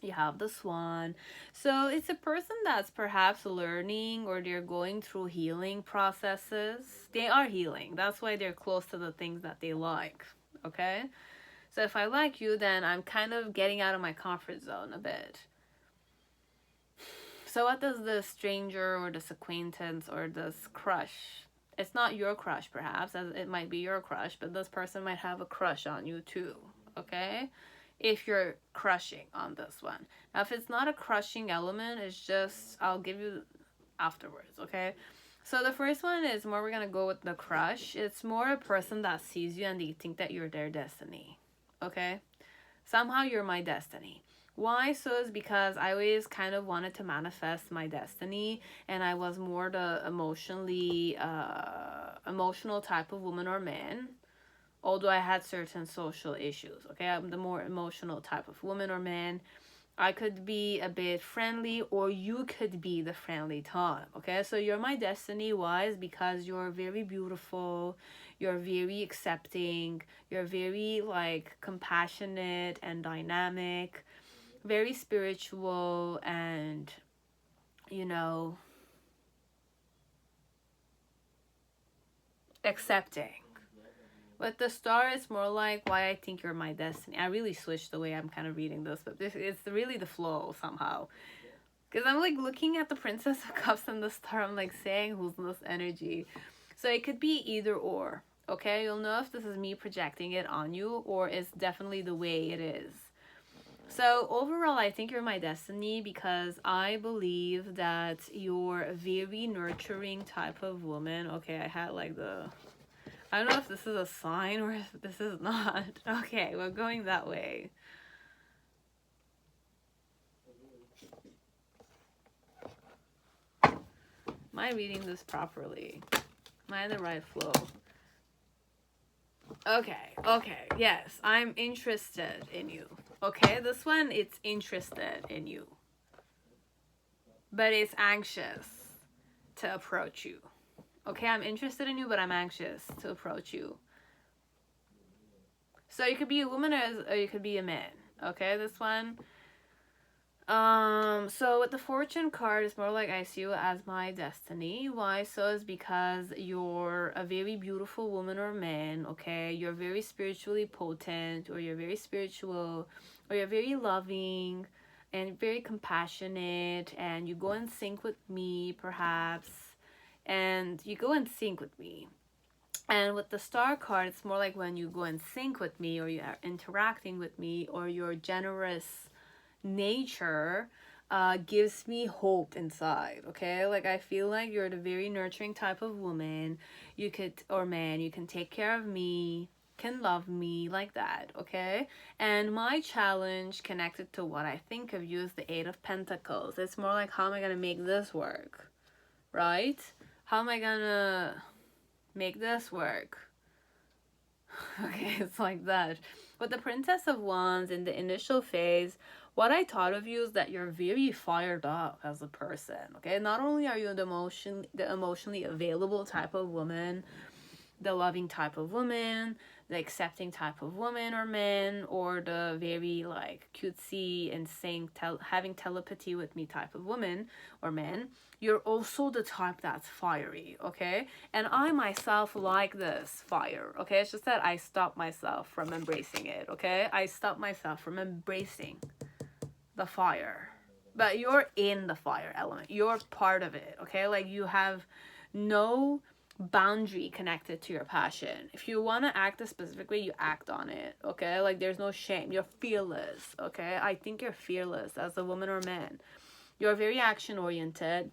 You have the swan. So it's a person that's perhaps learning, or they're going through healing processes. They are healing. That's why they're close to the things that they like. Okay? So if I like you, then I'm kind of getting out of my comfort zone a bit. So what does this stranger or this acquaintance or this crush, it's not your crush perhaps, as it might be your crush, but this person might have a crush on you too, okay? If you're crushing on this one. Now if it's not a crushing element, it's just, I'll give you afterwards, okay? So the first one is more, we're gonna go with the crush. It's more a person that sees you and they think that you're their destiny, okay? Somehow you're my destiny. Why? So is because I always kind of wanted to manifest my destiny, and I was more the emotional type of woman or man, although I had certain social issues, okay? I'm the more emotional type of woman or man. I could be a bit friendly, or you could be the friendly type, okay? So you're my destiny. Why? Is because you're very beautiful, you're very accepting, you're very like compassionate and dynamic, very spiritual, and you know, accepting. With the star, it's more like why I think you're my destiny. I really switched the way I'm kind of reading this, but it's really the flow somehow. Because I'm like looking at the Princess of Cups and the star, I'm like saying who's in this energy. So it could be either or, okay? You'll know if this is me projecting it on you or it's definitely the way it is. So overall, I think you're my destiny because I believe that you're a very nurturing type of woman. Okay, I had like I don't know if this is a sign or if this is not. Okay, we're going that way. Am I reading this properly? Am I in the right flow? Okay, yes, I'm interested in you. Okay, this one, it's interested in you. But it's anxious to approach you. Okay, I'm interested in you, but I'm anxious to approach you. So you could be a woman or you could be a man. Okay, this one. So with the fortune card, it's more like I see you as my destiny. Why? So is because you're a very beautiful woman or man, okay? You're very spiritually potent, or you're very spiritual, or you're very loving and very compassionate, and you go in sync with me perhaps, and you go in sync with me. And with the star card, it's more like when you go in sync with me, or you are interacting with me, or your generous nature gives me hope inside, okay? Like I feel like you're the very nurturing type of woman, you could, or man, you can take care of me, can love me like that, okay? And my challenge connected to what I think of you is the Eight of Pentacles. It's more like, how am I gonna make this work, right? How am I gonna make this work? Okay, it's like that. With the Princess of Wands in the initial phase, what I thought of you is that you're very fired up as a person, okay? Not only are you the emotionally available type of woman, the loving type of woman, the accepting type of woman or man, or the very like cutesy and having telepathy with me type of woman or man, you're also the type that's fiery, okay? And I myself like this fire, okay? It's just that I stop myself from embracing it, okay? I stop myself from embracing the fire. But you're in the fire element. You're part of it, okay? Like you have no boundary connected to your passion. If you want to act a specific way, you act on it, okay? Like there's no shame. You're fearless, okay? I think you're fearless as a woman or man. You're very action oriented.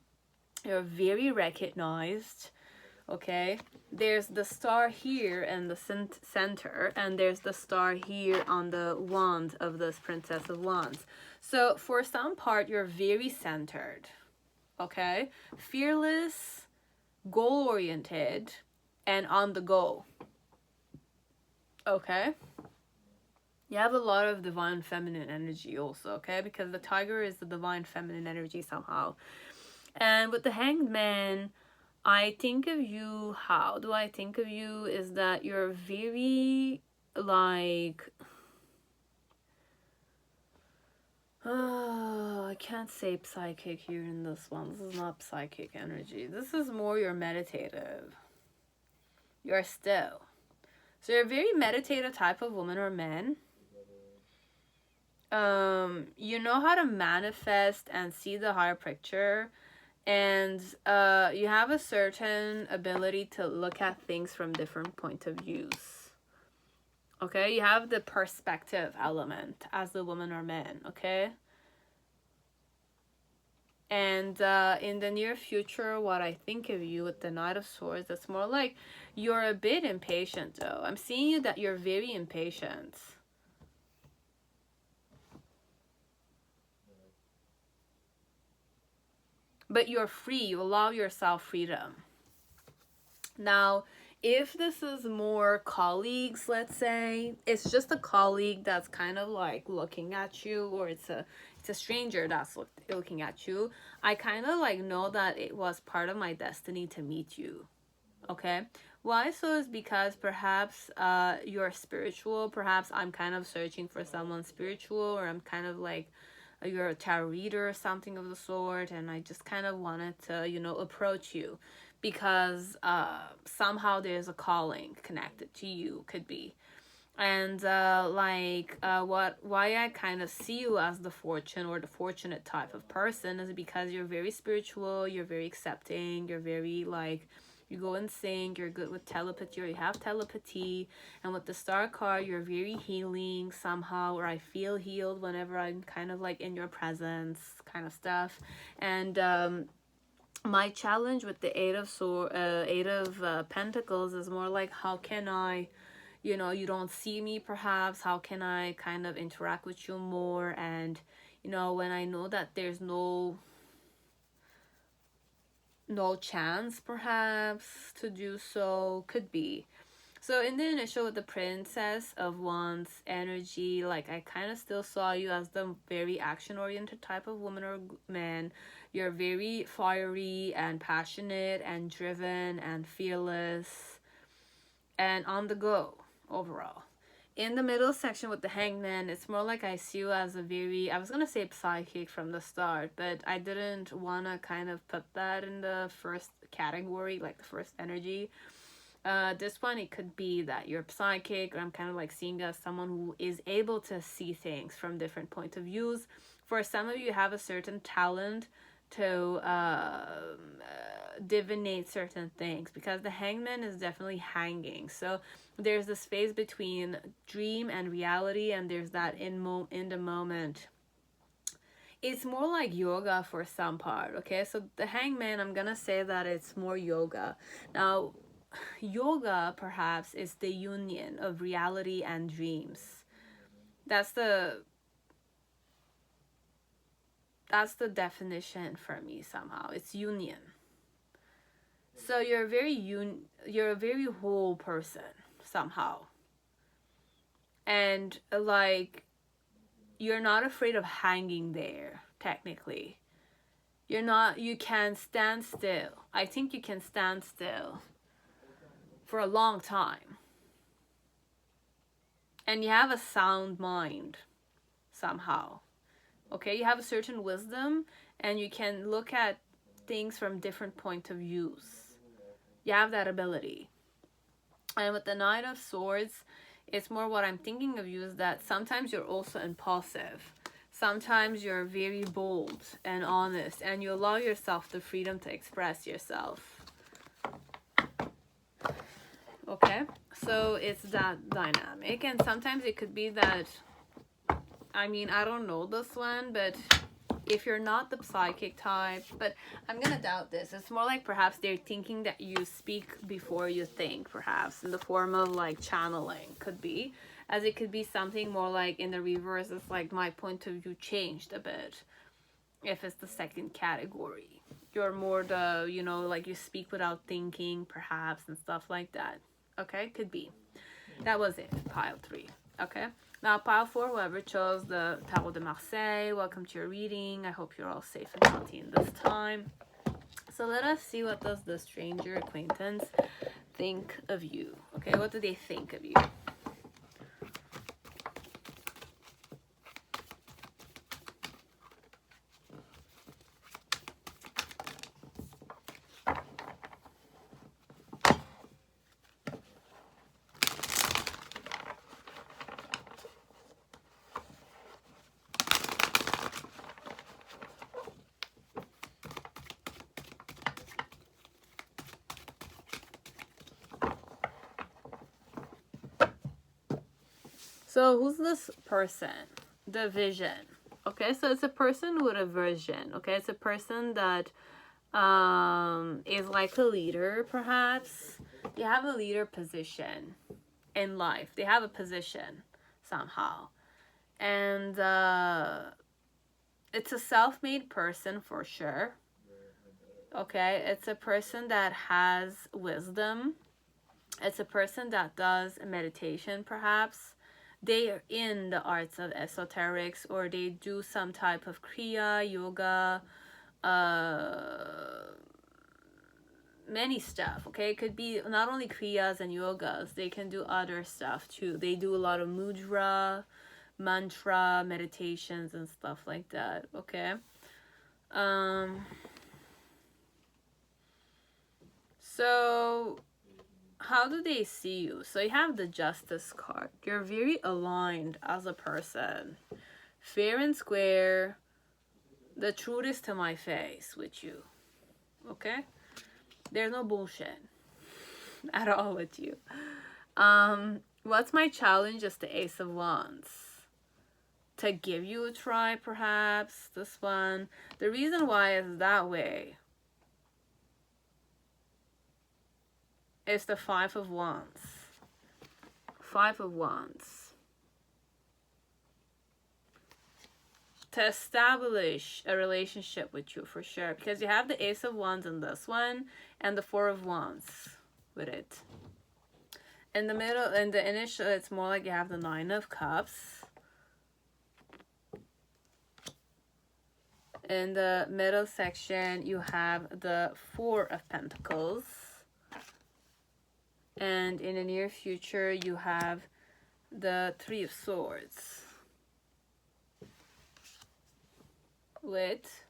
You're very recognized, okay? There's the star here in the center, and there's the star here on the wand of this Princess of Wands. So for some part, you're very centered, okay? Fearless, goal-oriented, and on the go, okay? You have a lot of divine feminine energy also, okay? Because the tiger is the divine feminine energy somehow. And with the Hanged Man, I think of you, how do I think of you is that you're very like, I can't say psychic here in this one. This is not psychic energy. This is more your meditative. You're still. So you're a very meditative type of woman or man. You know how to manifest and see the higher picture, and you have a certain ability to look at things from different point of views. Okay, you have the perspective element as a woman or man. Okay. And in the near future, what I think of you with the Knight of Swords, it's more like you're a bit impatient, though. I'm seeing you that you're very impatient. But you're free. You allow yourself freedom. Now, if this is more colleagues, let's say, it's just a colleague that's kind of like looking at you, or it's a stranger that's looking at you, I kind of like know that it was part of my destiny to meet you. Okay, why so is because perhaps you're spiritual, perhaps I'm kind of searching for someone spiritual, or I'm kind of like you're a tarot reader or something of the sort, and I just kind of wanted to, you know, approach you because somehow there's a calling connected to you, could be. And why I kind of see you as the fortune or the fortunate type of person is because you're very spiritual, you're very accepting, you're very like, you go and sing, you're good with telepathy, or you have telepathy. And with the star card, you're very healing somehow, or I feel healed whenever I'm kind of like in your presence, kind of stuff. And my challenge with the Eight of Pentacles is more like, how can I, you know, you don't see me perhaps, how can I kind of interact with you more? And, you know, when I know that there's no chance perhaps to do so, could be. So in the initial with the Princess of Wands energy, like I kind of still saw you as the very action oriented type of woman or man. You're very fiery and passionate and driven and fearless and on the go overall. In the middle section with the Hangman, it's more like I see you as a very, I was going to say psychic from the start, but I didn't want to kind of put that in the first category, like the first energy. This one, it could be that you're psychic, or I'm kind of like seeing as someone who is able to see things from different point of views. For some of you, have a certain talent to divinate certain things, because the Hangman is definitely hanging. So there's the space between dream and reality, and there's that in the moment. It's more like yoga for some part. Okay, so the Hangman, I'm gonna say that it's more yoga. Now, yoga perhaps is the union of reality and dreams. That's the definition for me somehow. It's union. So you're a very whole person somehow. And like, you're not afraid of hanging there, technically. You can stand still. I think you can stand still for a long time. And you have a sound mind somehow. Okay, you have a certain wisdom, and you can look at things from different point of views. You have that ability. And with the Knight of Swords, it's more what I'm thinking of you is that sometimes you're also impulsive. Sometimes you're very bold and honest, and you allow yourself the freedom to express yourself. Okay, so it's that dynamic. And sometimes it could be that, I mean, I don't know this one, but if you're not the psychic type, but I'm gonna doubt this. It's more like perhaps they're thinking that you speak before you think, perhaps in the form of like channeling, could be. As it could be something more like in the reverse, it's like my point of view changed a bit. If it's the second category, you're more the, you know, like you speak without thinking perhaps and stuff like that. Okay, could be. That was it, pile 3. Okay, now pile 4, whoever chose the Tarot de Marseille, welcome to your reading. I hope you're all safe and healthy in this time. So let us see, what does the stranger acquaintance think of you? Okay, what do they think of you? So who's this person? The vision. Okay, so it's a person with a vision. Okay, it's a person that is like a leader, perhaps. They have a leader position in life. They have a position somehow. And it's a self-made person for sure. Okay, it's a person that has wisdom. It's a person that does meditation, perhaps. They are in the arts of esoterics, or they do some type of kriya, yoga, many stuff. Okay, it could be not only kriyas and yogas, they can do other stuff too. They do a lot of mudra, mantra, meditations and stuff like that. Okay. So how do they see you? So you have the Justice card. You're very aligned as a person. Fair and square. The truth is to my face with you. Okay? There's no bullshit at all with you. What's my challenge is the Ace of Wands. To give you a try, perhaps. This one. The reason why is that way is the Five of Wands. Five of Wands. To establish a relationship with you for sure. Because you have the Ace of Wands in this one and the Four of Wands with it. In the middle, in the initial, it's more like you have the Nine of Cups. In the middle section, you have the Four of Pentacles. And in the near future, you have the Three of Swords. With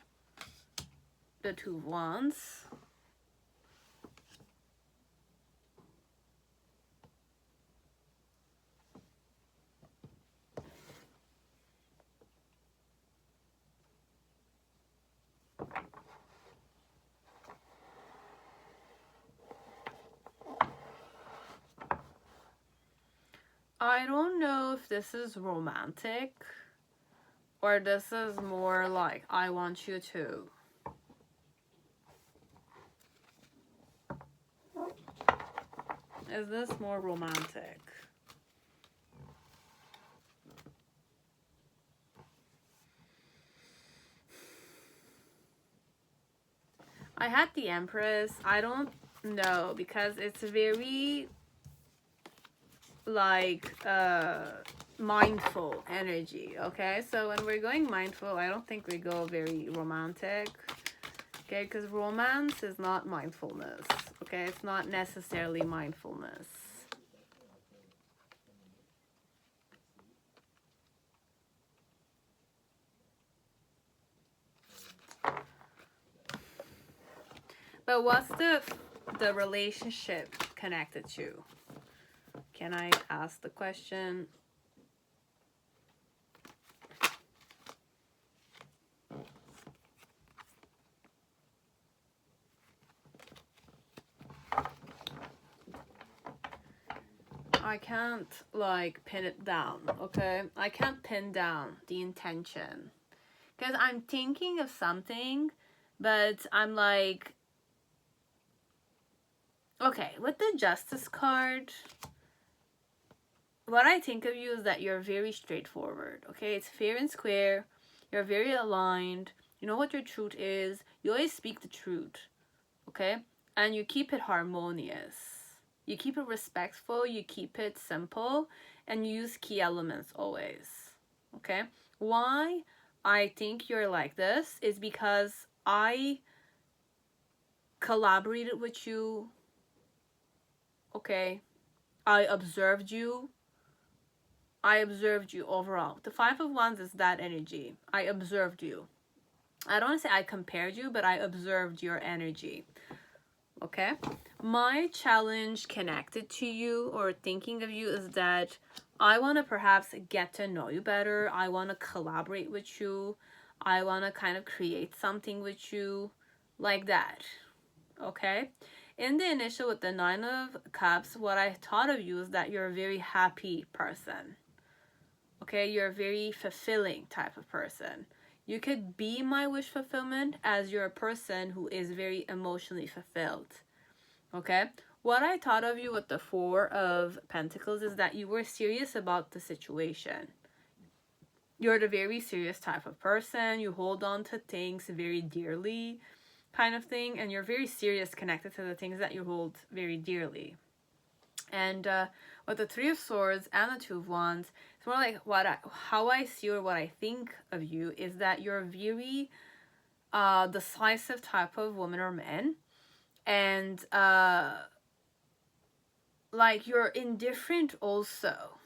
the Two of Wands. I don't know if this is romantic or this is more like I want you to. Is this more romantic? I had the Empress. I don't know because it's very like mindful energy. Okay, so when we're going mindful, I don't think we go very romantic. Okay, because romance is not mindfulness. Okay, it's not necessarily mindfulness. But what's the relationship connected to? Can I ask the question? I can't like pin it down, okay? I can't pin down the intention. Because I'm thinking of something, but I'm like, okay, with the Justice card, what I think of you is that you're very straightforward, okay? It's fair and square. You're very aligned. You know what your truth is. You always speak the truth, okay? And you keep it harmonious. You keep it respectful. You keep it simple. And you use key elements always, okay? Why I think you're like this is because I collaborated with you. Okay, I observed you. I observed you overall. The Five of Wands is that energy. I observed you. I don't want to say I compared you, but I observed your energy. Okay? My challenge connected to you or thinking of you is that I want to perhaps get to know you better. I want to collaborate with you. I want to kind of create something with you like that. Okay? In the initial with the Nine of Cups, what I thought of you is that you're a very happy person. Okay? You're a very fulfilling type of person. You could be my wish fulfillment as you're a person who is very emotionally fulfilled. Okay? What I thought of you with the Four of Pentacles is that you were serious about the situation. You're the very serious type of person. You hold on to things very dearly, kind of thing. And you're very serious connected to the things that you hold very dearly. And with the Three of Swords and the Two of Wands, it's more like how I see or what I think of you is that you're a very decisive type of woman or man. And like you're indifferent also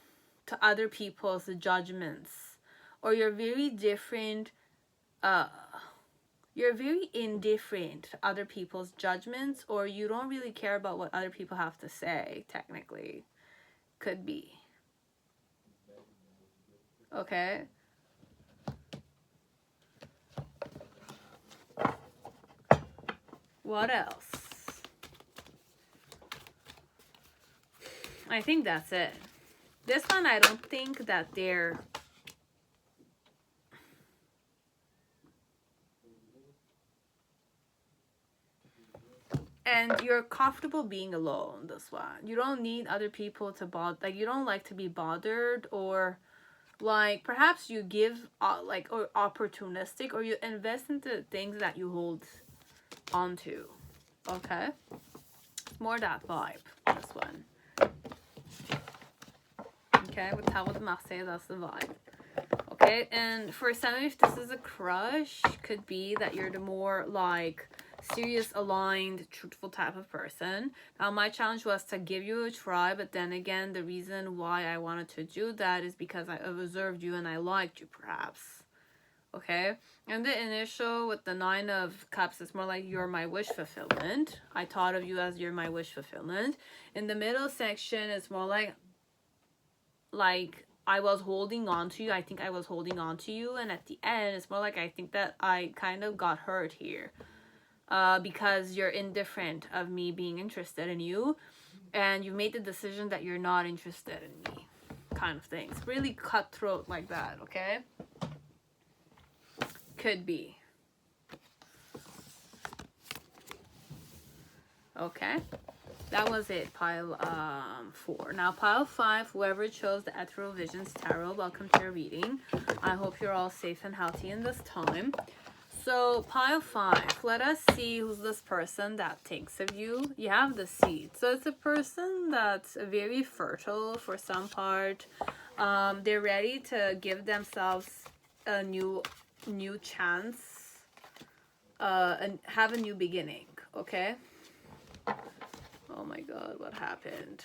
to other people's judgments. Or you're very different, you're very indifferent to other people's judgments, or you don't really care about what other people have to say, technically. Could be. Okay? What else? I think that's it. This one, I don't think that they're... And you're comfortable being alone, this one. You don't need other people to bother. Like, you don't like to be bothered, or like perhaps you give like, or opportunistic, or you invest into things that you hold onto. Okay? More that vibe, this one. Okay, with Marseille, that's the vibe. Okay, and for some, if this is a crush, could be that you're the more like serious, aligned, truthful type of person. Now, my challenge was to give you a try, but then again, the reason why I wanted to do that is because I observed you and I liked you, perhaps. Okay, and the initial with the Nine of Cups, it's more like you're my wish fulfillment. I thought of you as you're my wish fulfillment. In the middle section, it's more like I was holding on to you. I think I was holding on to you, and at the end, it's more like I think that I kind of got hurt here. Because you're indifferent of me being interested in you, and you made the decision that you're not interested in me, kind of thing. It's really cutthroat like that, okay? Could be. Okay, that was it, pile 4. Now, pile 5, whoever chose the Ethereal Visions Tarot, welcome to your reading. I hope you're all safe and healthy in this time. So, pile 5, let us see who's this person that thinks of you. You have the Seed. So, it's a person that's very fertile for some part. They're ready to give themselves a new chance and have a new beginning, okay? Oh my God, what happened?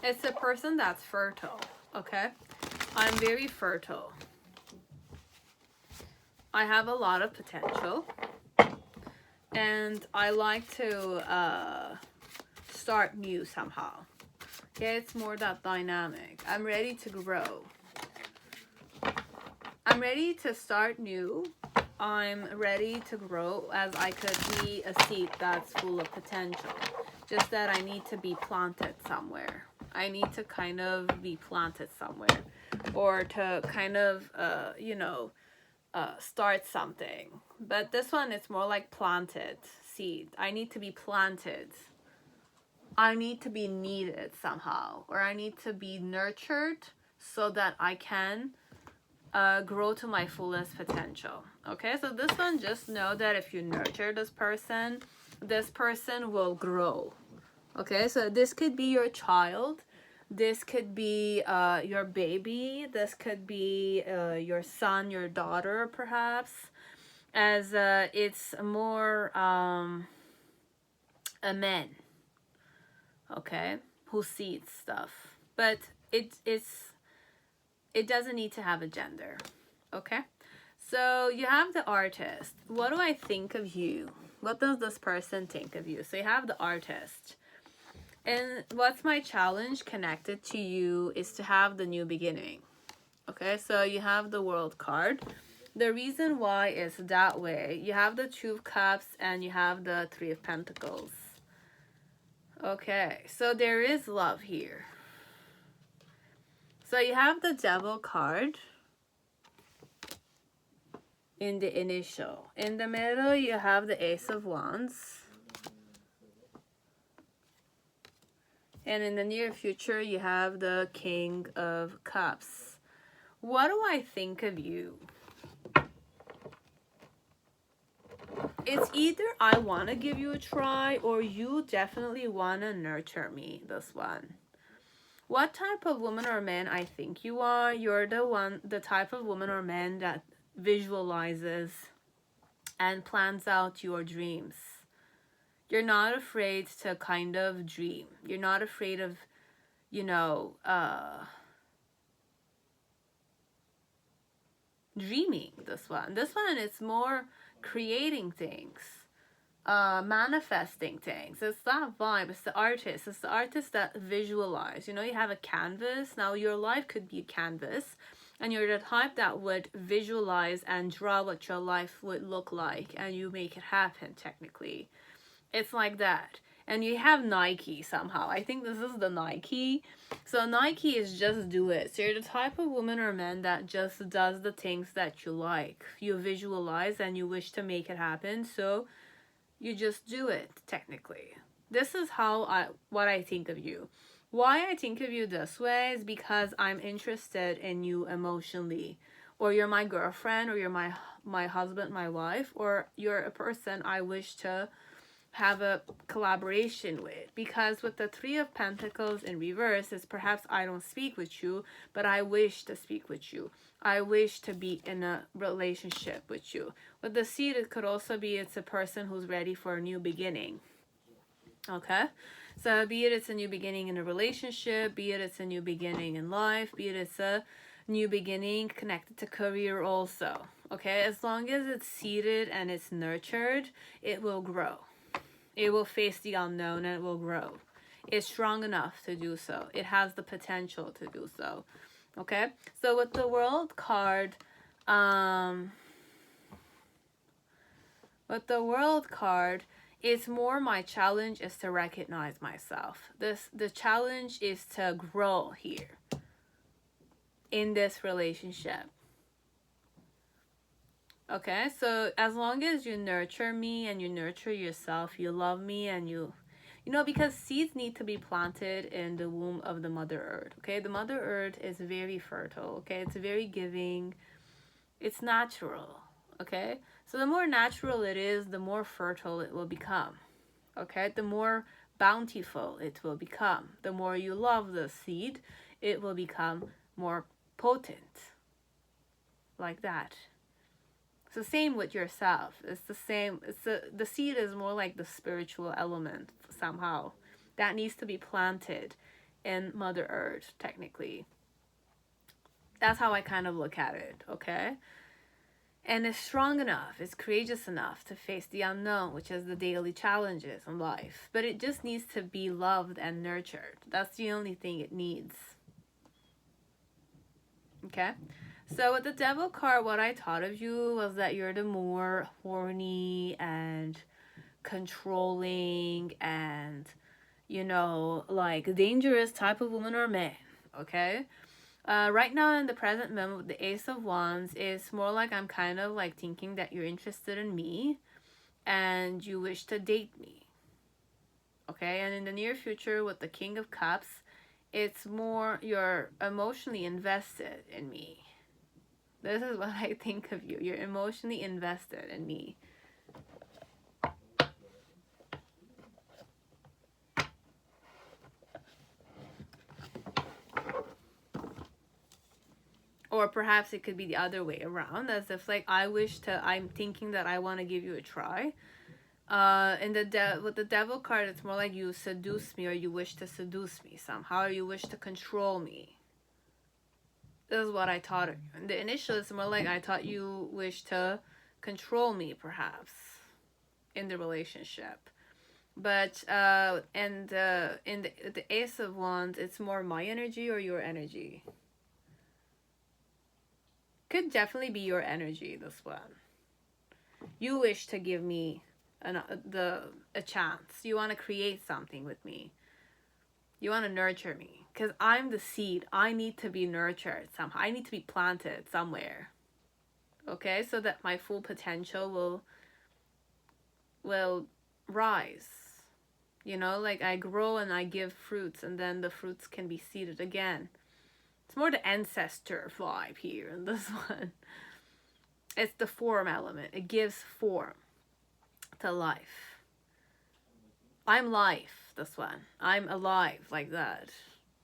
It's a person that's fertile, okay? I'm very fertile. I have a lot of potential. And I like to start new somehow. Okay, it's more that dynamic. I'm ready to grow. I'm ready to start new. I'm ready to grow, as I could be a seed that's full of potential. Just that I need to be planted somewhere. I need to kind of be planted somewhere. Or to kind of, start something. But this one, it's more like planted seed. I need to be planted. I need to be needed somehow. Or I need to be nurtured so that I can grow to my fullest potential. Okay, so this one, just know that if you nurture this person will grow. Okay, so this could be your child. This could be your baby. This could be your son, your daughter, perhaps. As it's more a man, okay, who sees stuff. But it doesn't need to have a gender, okay? So you have the artist. What do I think of you? What does this person think of you? So you have the artist. And what's my challenge connected to you is to have the new beginning. Okay, so you have the World card. The reason why is that way. You have the Two of Cups and you have the Three of Pentacles. Okay, so there is love here. So you have the Devil card in the initial. In the middle, you have the Ace of Wands. And in the near future, you have the King of Cups. What do I think of you? It's either I want to give you a try or you definitely want to nurture me, this one. What type of woman or man I think you are? You're the type of woman or man that visualizes and plans out your dreams. You're not afraid to kind of dream. You're not afraid of, you know, dreaming, this one. This one, it's more creating things, manifesting things. It's that vibe. It's the artist. It's the artist that visualize. You know, you have a canvas. Now, your life could be a canvas. And you're the type that would visualize and draw what your life would look like. And you make it happen, technically. It's like that. And you have Nike somehow. I think this is the Nike. So Nike is just do it. So you're the type of woman or man that just does the things that you like. You visualize and you wish to make it happen. So you just do it, technically. This is what I think of you. Why I think of you this way is because I'm interested in you emotionally. Or you're my girlfriend, or you're my husband, my wife, or you're a person I wish to have a collaboration with. Because with the Three of Pentacles in reverse is perhaps I don't speak with you, but I wish to speak with you. I wish to be in a relationship with you. With the Seed, it could also be it's a person who's ready for a new beginning. Okay? So be it it's a new beginning in a relationship, be it it's a new beginning in life, be it it's a new beginning connected to career also. Okay? As long as it's seeded and it's nurtured, it will grow. It will face the unknown and it will grow. It's strong enough to do so. It has the potential to do so. Okay? So with the World card, it's more my challenge is to recognize myself. The challenge is to grow here in this relationship. Okay, so as long as you nurture me and you nurture yourself, you love me and you know, because seeds need to be planted in the womb of the Mother Earth. Okay, the Mother Earth is very fertile. Okay, it's very giving. It's natural. Okay, so the more natural it is, the more fertile it will become. Okay, the more bountiful it will become. The more you love the seed, it will become more potent. Like that. It's the same with yourself. It's the same. The seed is more like the spiritual element somehow. That needs to be planted in Mother Earth, technically. That's how I kind of look at it, okay? And it's strong enough, it's courageous enough to face the unknown, which is the daily challenges in life. But it just needs to be loved and nurtured. That's the only thing it needs. Okay? So with the Devil card, what I thought of you was that you're the more horny and controlling and, you know, like dangerous type of woman or man, okay? Right now in the present moment with the Ace of Wands, it's more like I'm kind of like thinking that you're interested in me and you wish to date me, okay? And in the near future with the King of Cups, it's more you're emotionally invested in me. This is what I think of you. You're emotionally invested in me. Or perhaps it could be the other way around, as if like I'm thinking that I want to give you a try. And with the devil card, it's more like you seduce me, or you wish to seduce me somehow, or you wish to control me. This is what I thought of you. In the initial, it's more like I thought you wish to control me, perhaps, in the relationship. But in the Ace of Wands, it's more my energy or your energy. Could definitely be your energy, this one. You wish to give me a chance. You want to create something with me. You want to nurture me. Because I'm the seed. I need to be nurtured somehow. I need to be planted somewhere. Okay? So that my full potential will rise. You know, like I grow and I give fruits, and then the fruits can be seeded again. It's more the ancestor vibe here in this one. It's the form element. It gives form to life. I'm life, this one. I'm alive like that.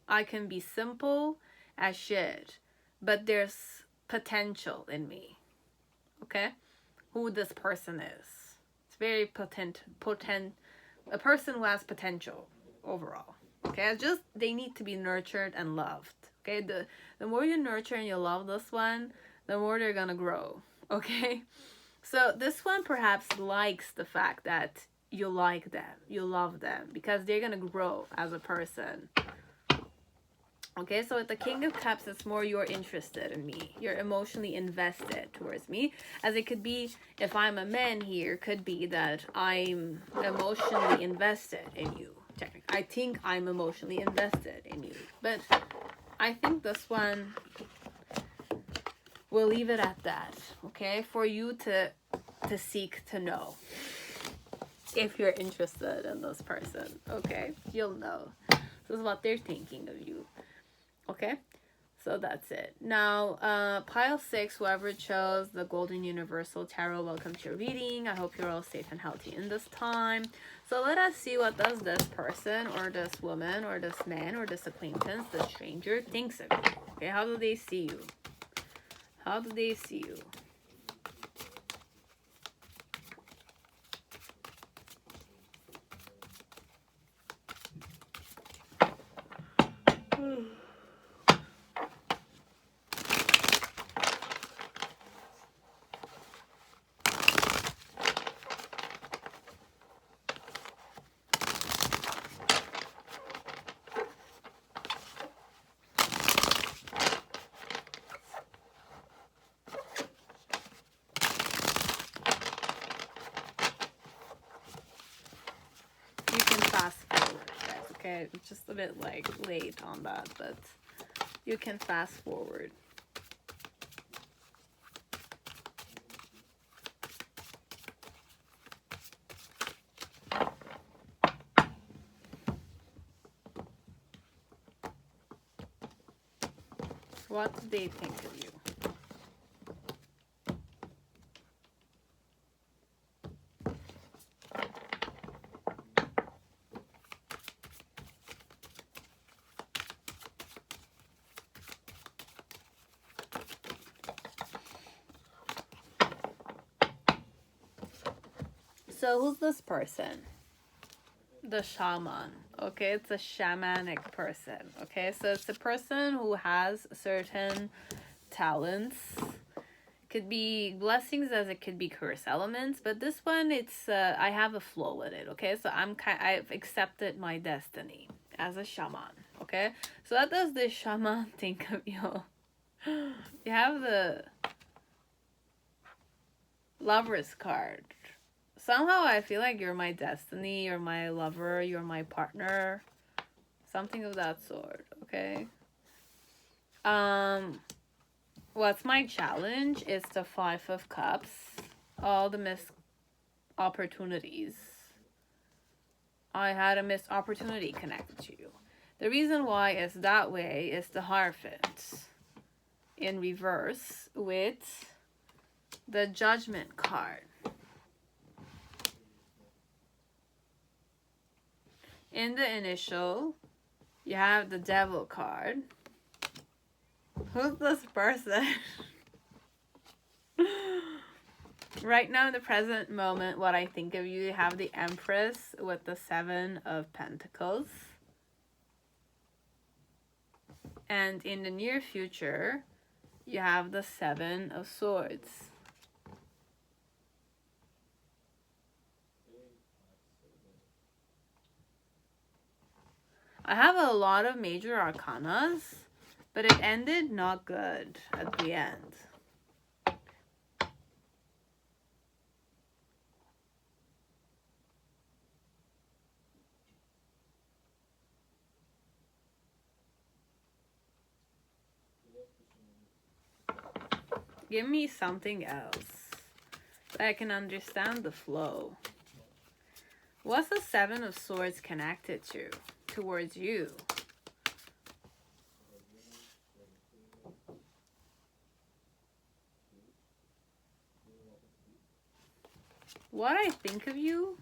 I can be simple as shit, but there's potential in me. Okay? Who this person is. It's very potent, a person who has potential overall. Okay? It's just, they need to be nurtured and loved. Okay? The more you nurture and you love this one, the more they're gonna grow. Okay? So this one perhaps likes the fact that you like them, you love them, because they're gonna grow as a person. Okay, so with the King of Cups, it's more you're interested in me. You're emotionally invested towards me. As it could be, if I'm a man here, could be that I'm emotionally invested in you. I think I'm emotionally invested in you. But I think this one, we'll leave it at that. Okay, for you to seek to know. If you're interested in this person, okay, you'll know. This is what they're thinking of you. Okay, so that's it. Now, pile 6, whoever chose the Golden Universal Tarot, welcome to your reading. I hope you're all safe and healthy in this time. So let us see what does this person, or this woman, or this man, or this acquaintance, this stranger thinks of you. Okay, how do they see you? How do they see you? Fast forward, guys, okay? It's just a bit like late on that, but you can fast forward. What do they think of you? So who's this person? The shaman. Okay, it's a shamanic person. Okay, so it's a person who has certain talents. Could be blessings as it could be curse elements, but this one, it's I have a flow with it. Okay, so I've accepted my destiny as a shaman. Okay, so what does this shaman think of you? You have the Lover's card. Somehow I feel like you're my destiny, you're my lover, you're my partner. Something of that sort, okay? What's my challenge is the 5 of Cups. All the missed opportunities. I had a missed opportunity connected to you. The reason why is that way is the Hierophant in reverse with the Judgment card. In the initial, you have the Devil card. Who's this person? Right now in the present moment, what I think of you have the Empress with the 7 of Pentacles. And in the near future, you have the 7 of Swords. I have a lot of major arcanas, but it ended not good at the end. Give me something else so I can understand the flow. What's the 7 of Swords connected to towards you? What I think of you?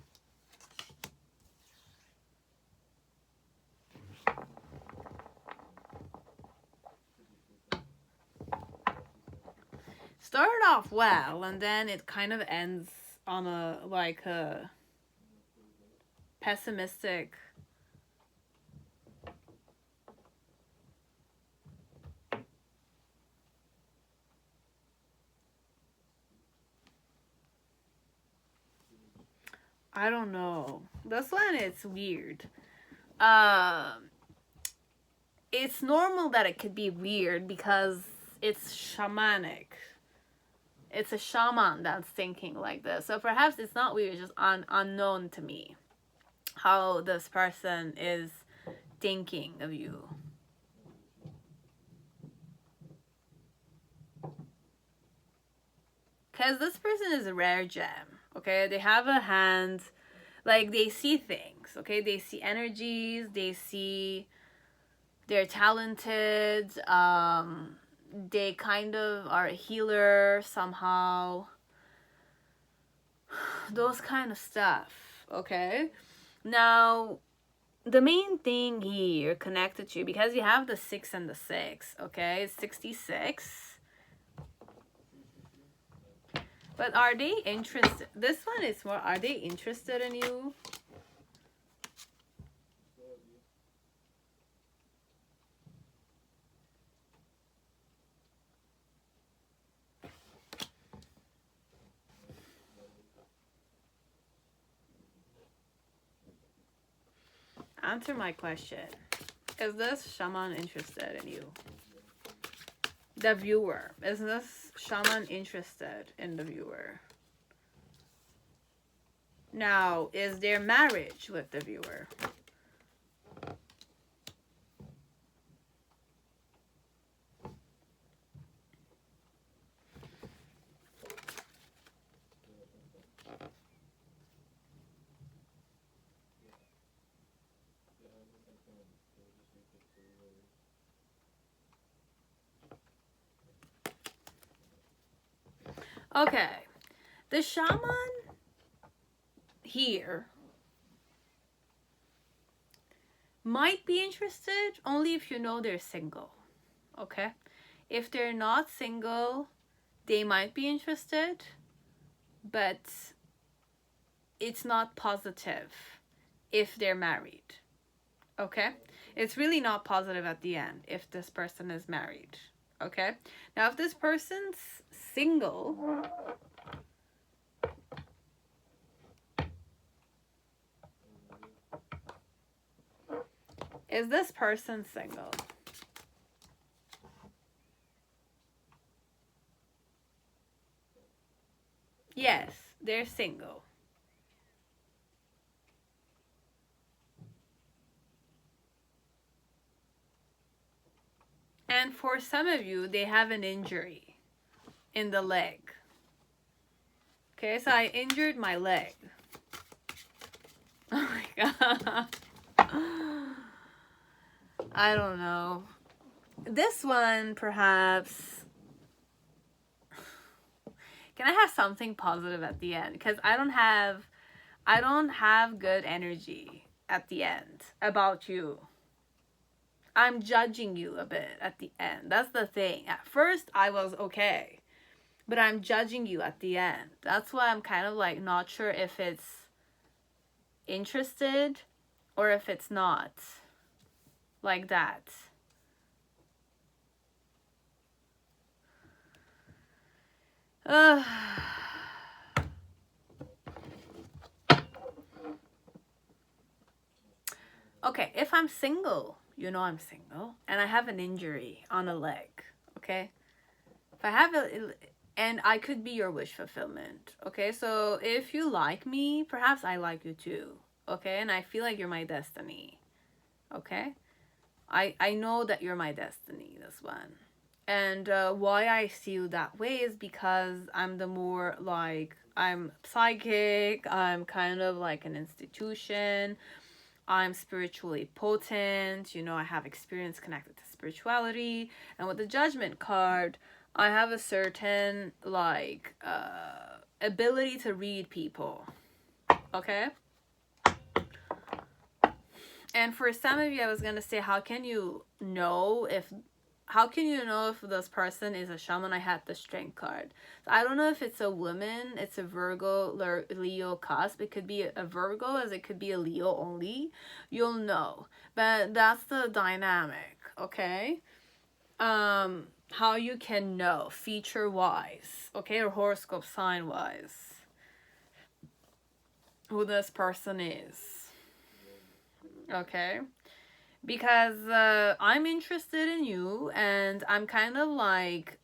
Started off well, and then it kind of ends on a like a pessimistic. I don't know. This one it's weird. It's normal that it could be weird because it's shamanic. It's a shaman that's thinking like this. So perhaps it's not weird, it's just unknown to me how this person is thinking of you. Because this person is a rare gem, okay? They have a hand, like they see things, okay? They see energies, they see, they're talented, they kind of are a healer somehow. Those kind of stuff, okay? Now, the main thing here connected to you, because you have the 6 and the 6, okay? It's 66. But are they interested? This one is more, are they interested in you? Answer my question. Is this shaman interested in you? The viewer. Is this shaman interested in the viewer? Now, is there marriage with the viewer? Okay, the shaman here might be interested only if you know they're single, okay? If they're not single, they might be interested, but it's not positive if they're married, okay? It's really not positive at the end if this person is married, okay? Now, if this person's single, is this person single? Yes, they're single. And for some of you, they have an injury in the leg. Okay, so I injured my leg. Oh my god. I don't know. This one, perhaps. Can I have something positive at the end? Because I don't have good energy at the end about you. I'm judging you a bit at the end. That's the thing. At first, I was okay, but I'm judging you at the end. That's why I'm kind of like not sure if it's interested or if it's not. Like that. Okay, if I'm single, you know I'm single, and I have an injury on a leg, okay? If I have and I could be your wish fulfillment, okay? So if you like me, perhaps I like you too, okay? And I feel like you're my destiny, okay? I know that you're my destiny, this one. And why I see you that way is because I'm the more like, I'm psychic, I'm kind of like an institution, I'm spiritually potent, you know, I have experience connected to spirituality. And with the Judgment card, I have a certain like ability to read people, okay? And for some of you, I was gonna say, how can you know if this person is a shaman? I had the Strength card. So I don't know if it's a woman, it's a Virgo, Leo cusp. It could be a Virgo as it could be a Leo only. You'll know. But that's the dynamic, okay? How you can know feature wise, okay, or horoscope sign wise, who this person is, okay? Because I'm interested in you, and I'm kind of like,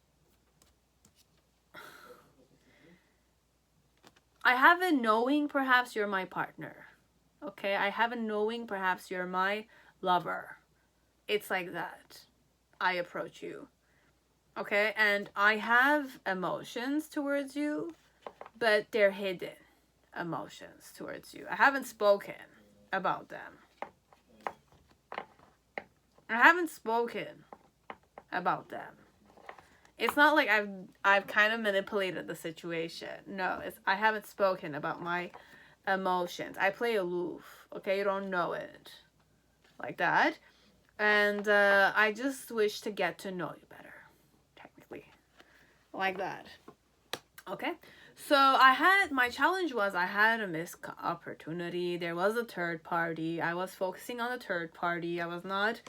I have a knowing perhaps you're my partner, okay? I have a knowing perhaps you're my lover. It's like that. I approach you, okay? And I have emotions towards you, but they're hidden emotions towards you. I haven't spoken about them. I haven't spoken about them. It's not like I've kind of manipulated the situation. No, I haven't spoken about my emotions. I play aloof, okay? You don't know it. Like that. And I just wish to get to know you better, technically. Like that. Okay? So my challenge was I had a missed opportunity. There was a third party. I was focusing on the third party. I was not...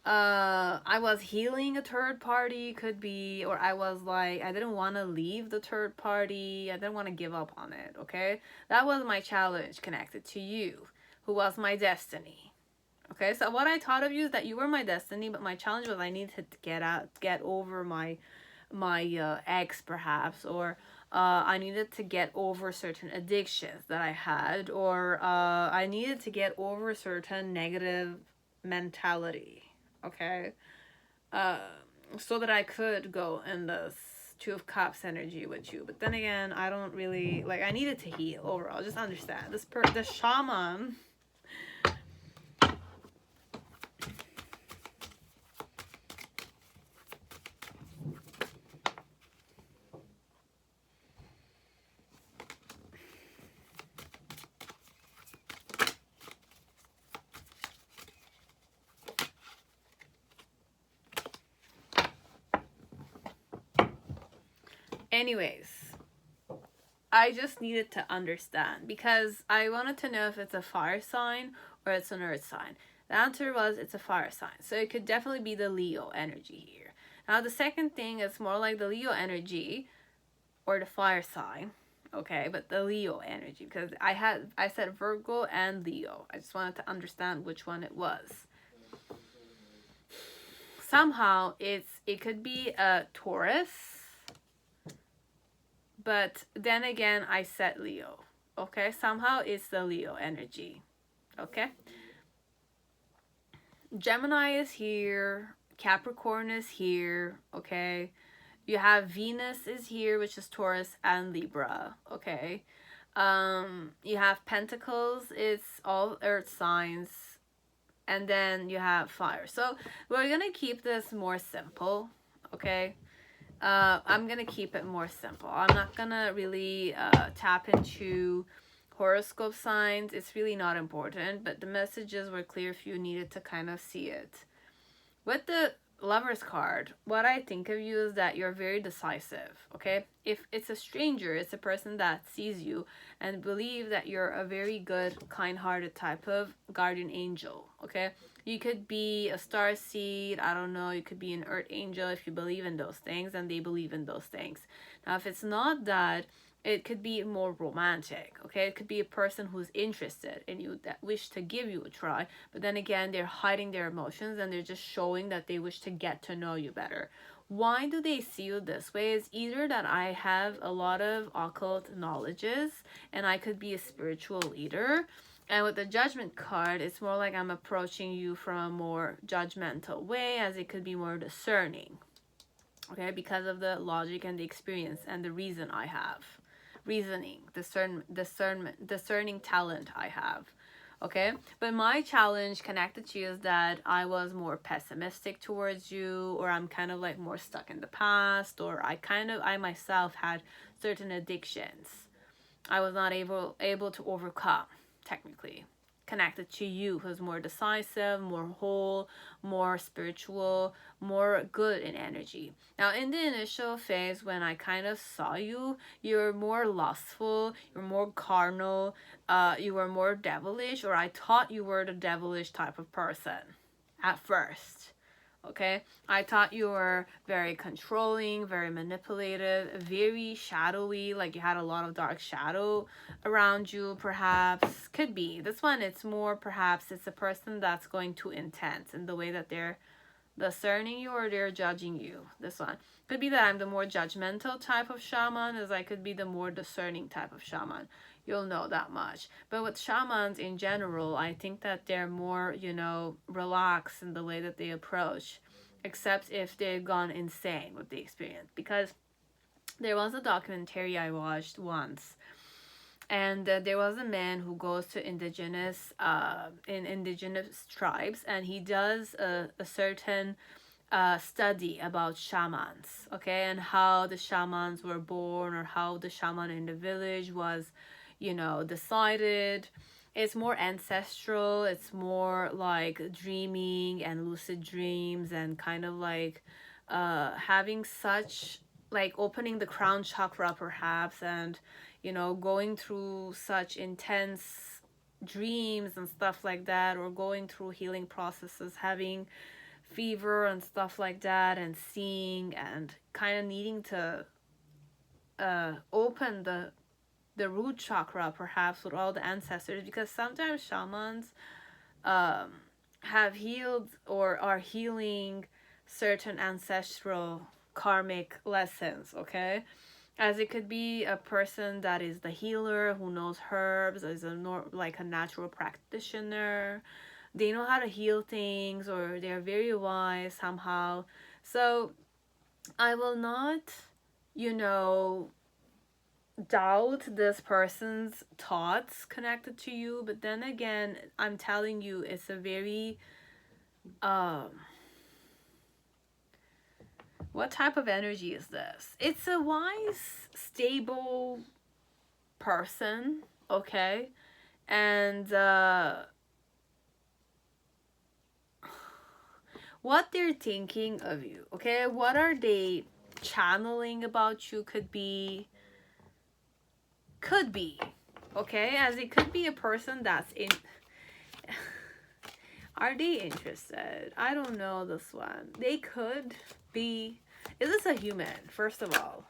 I was healing a third party, could be, or I was like, I didn't want to leave the third party. I didn't want to give up on it, okay? That was my challenge connected to you, who was my destiny. Okay, so what I thought of you is that you were my destiny, but my challenge was I needed to get over my ex, perhaps, or I needed to get over certain addictions that I had, or I needed to get over certain negative mentality, okay, so that I could go in this Two of Cups energy with you. But then again, I don't really, like, I needed to heal overall. Just understand, the shaman... Anyways, I just needed to understand because I wanted to know if it's a fire sign or it's an earth sign. The answer was it's a fire sign. So it could definitely be the Leo energy here. Now the second thing is more like the Leo energy or the fire sign. Okay, but the Leo energy, because I said Virgo and Leo. I just wanted to understand which one it was. Somehow it could be a Taurus. But then again, I said Leo, okay? Somehow it's the Leo energy, okay? Gemini is here. Capricorn is here, okay? You have Venus is here, which is Taurus and Libra, okay? You have Pentacles, it's all earth signs. And then you have fire. So we're going to keep this more simple, okay? I'm gonna keep it more simple. I'm not gonna really tap into horoscope signs. It's really not important, but the messages were clear if you needed to kind of see it. With the Lover's card, what I think of you is that you're very decisive, okay? If it's a stranger, it's a person that sees you and believe that you're a very good, kind-hearted type of guardian angel, okay? You could be a star seed, I don't know, you could be an earth angel if you believe in those things and they believe in those things. Now, if it's not that, it could be more romantic, okay? It could be a person who's interested in you that wish to give you a try, but then again, they're hiding their emotions and they're just showing that they wish to get to know you better. Why do they see you this way? Is either that I have a lot of occult knowledges and I could be a spiritual leader. And with the judgment card, it's more like I'm approaching you from a more judgmental way, as it could be more discerning, okay? Because of the logic and the experience and the reason I have. Reasoning, discerning talent I have, okay? But my challenge connected to you is that I was more pessimistic towards you, or I'm kind of like more stuck in the past, or I myself had certain addictions I was not able to overcome, technically. Connected to you, who's more decisive, more whole, more spiritual, more good in energy. Now, in the initial phase, when I kind of saw you, you're more lustful, you're more carnal, you were more devilish, or I thought you were the devilish type of person at first. Okay, I thought you were very controlling, very manipulative, very shadowy, like you had a lot of dark shadow around you, perhaps. Could be. This one, it's more perhaps it's a person that's going too intense in the way that they're discerning you or they're judging you. This one. Could be that I'm the more judgmental type of shaman, as I could be the more discerning type of shaman. You'll know that much. But with shamans in general, I think that they're more, relaxed in the way that they approach, except if they've gone insane with the experience. Because there was a documentary I watched once, and there was a man who goes to indigenous tribes, and he does a certain study about shamans, okay, and how the shamans were born, or how the shaman in the village was, decided. It's more ancestral, it's more like dreaming and lucid dreams, and kind of like having such, like opening the crown chakra perhaps, and going through such intense dreams and stuff like that, or going through healing processes, having fever and stuff like that, and seeing, and kind of needing to open the root chakra perhaps with all the ancestors, because sometimes shamans have healed or are healing certain ancestral karmic lessons, okay? As it could be a person that is the healer who knows herbs, is like a natural practitioner. They know how to heal things, or they're very wise somehow. So I will not, you know, doubt this person's thoughts connected to you, but then again, I'm telling you, it's a very what type of energy is this? It's a wise, stable person, okay? And what they're thinking of you, okay? What are they channeling about you could be, okay? As it could be a person that's in. Are they interested? I don't know this one. They could be. Is this a human, first of all?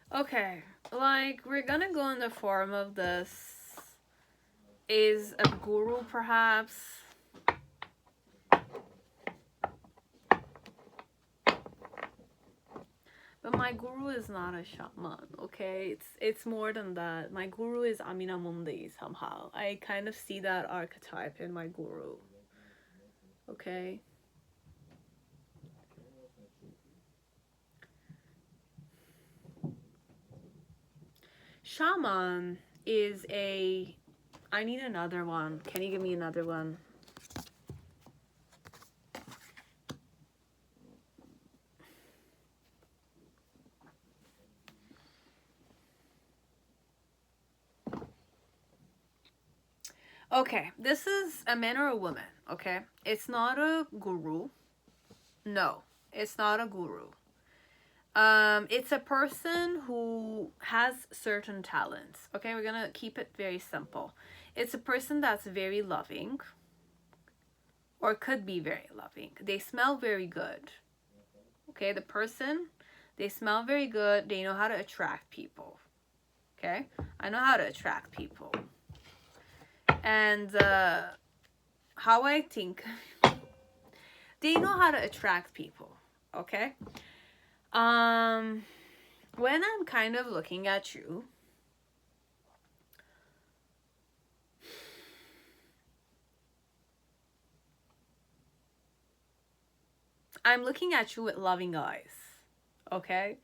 Okay, like, we're gonna go in the form of this is a guru, perhaps. But my guru is not a shaman, okay? It's more than that. My guru is Amina Mundi somehow. I kind of see that archetype in my guru. Okay? Shaman is a... I need another one. Can you give me another one? Okay, this is a man or a woman, okay? It's not a guru. No, it's not a guru. It's a person who has certain talents, okay? We're gonna keep it very simple. It's a person that's very loving, or could be very loving. They smell very good, okay? The person, they smell very good. They know how to attract people, okay? I know how to attract people. And how I think they know how to attract people, okay? When I'm kind of looking at you, I'm looking at you with loving eyes, okay?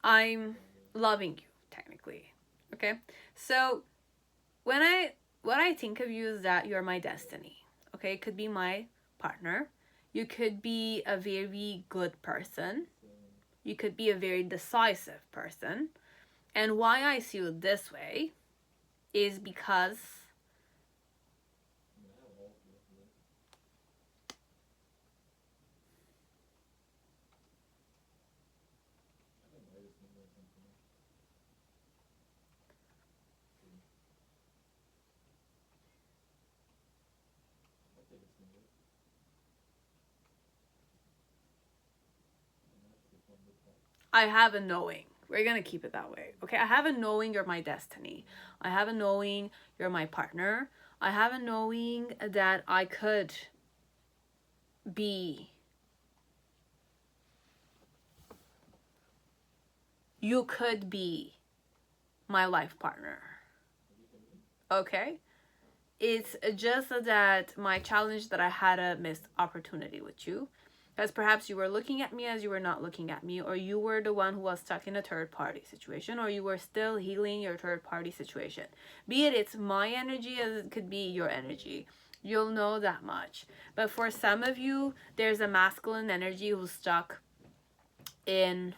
I'm loving you, technically, okay? So what I think of you is that you're my destiny, okay? It could be my partner. You could be a very good person. You could be a very decisive person. And why I see you this way is because I have a knowing. We're gonna keep it that way, okay? I have a knowing you're my destiny. I have a knowing you're my partner. I have a knowing that I could be... You could be my life partner, okay? It's just that my challenge that I had a missed opportunity with you. Because perhaps you were looking at me as you were not looking at me, or you were the one who was stuck in a third party situation, or you were still healing your third party situation. Be it it's my energy as it could be your energy. You'll know that much. But for some of you, there's a masculine energy who's stuck in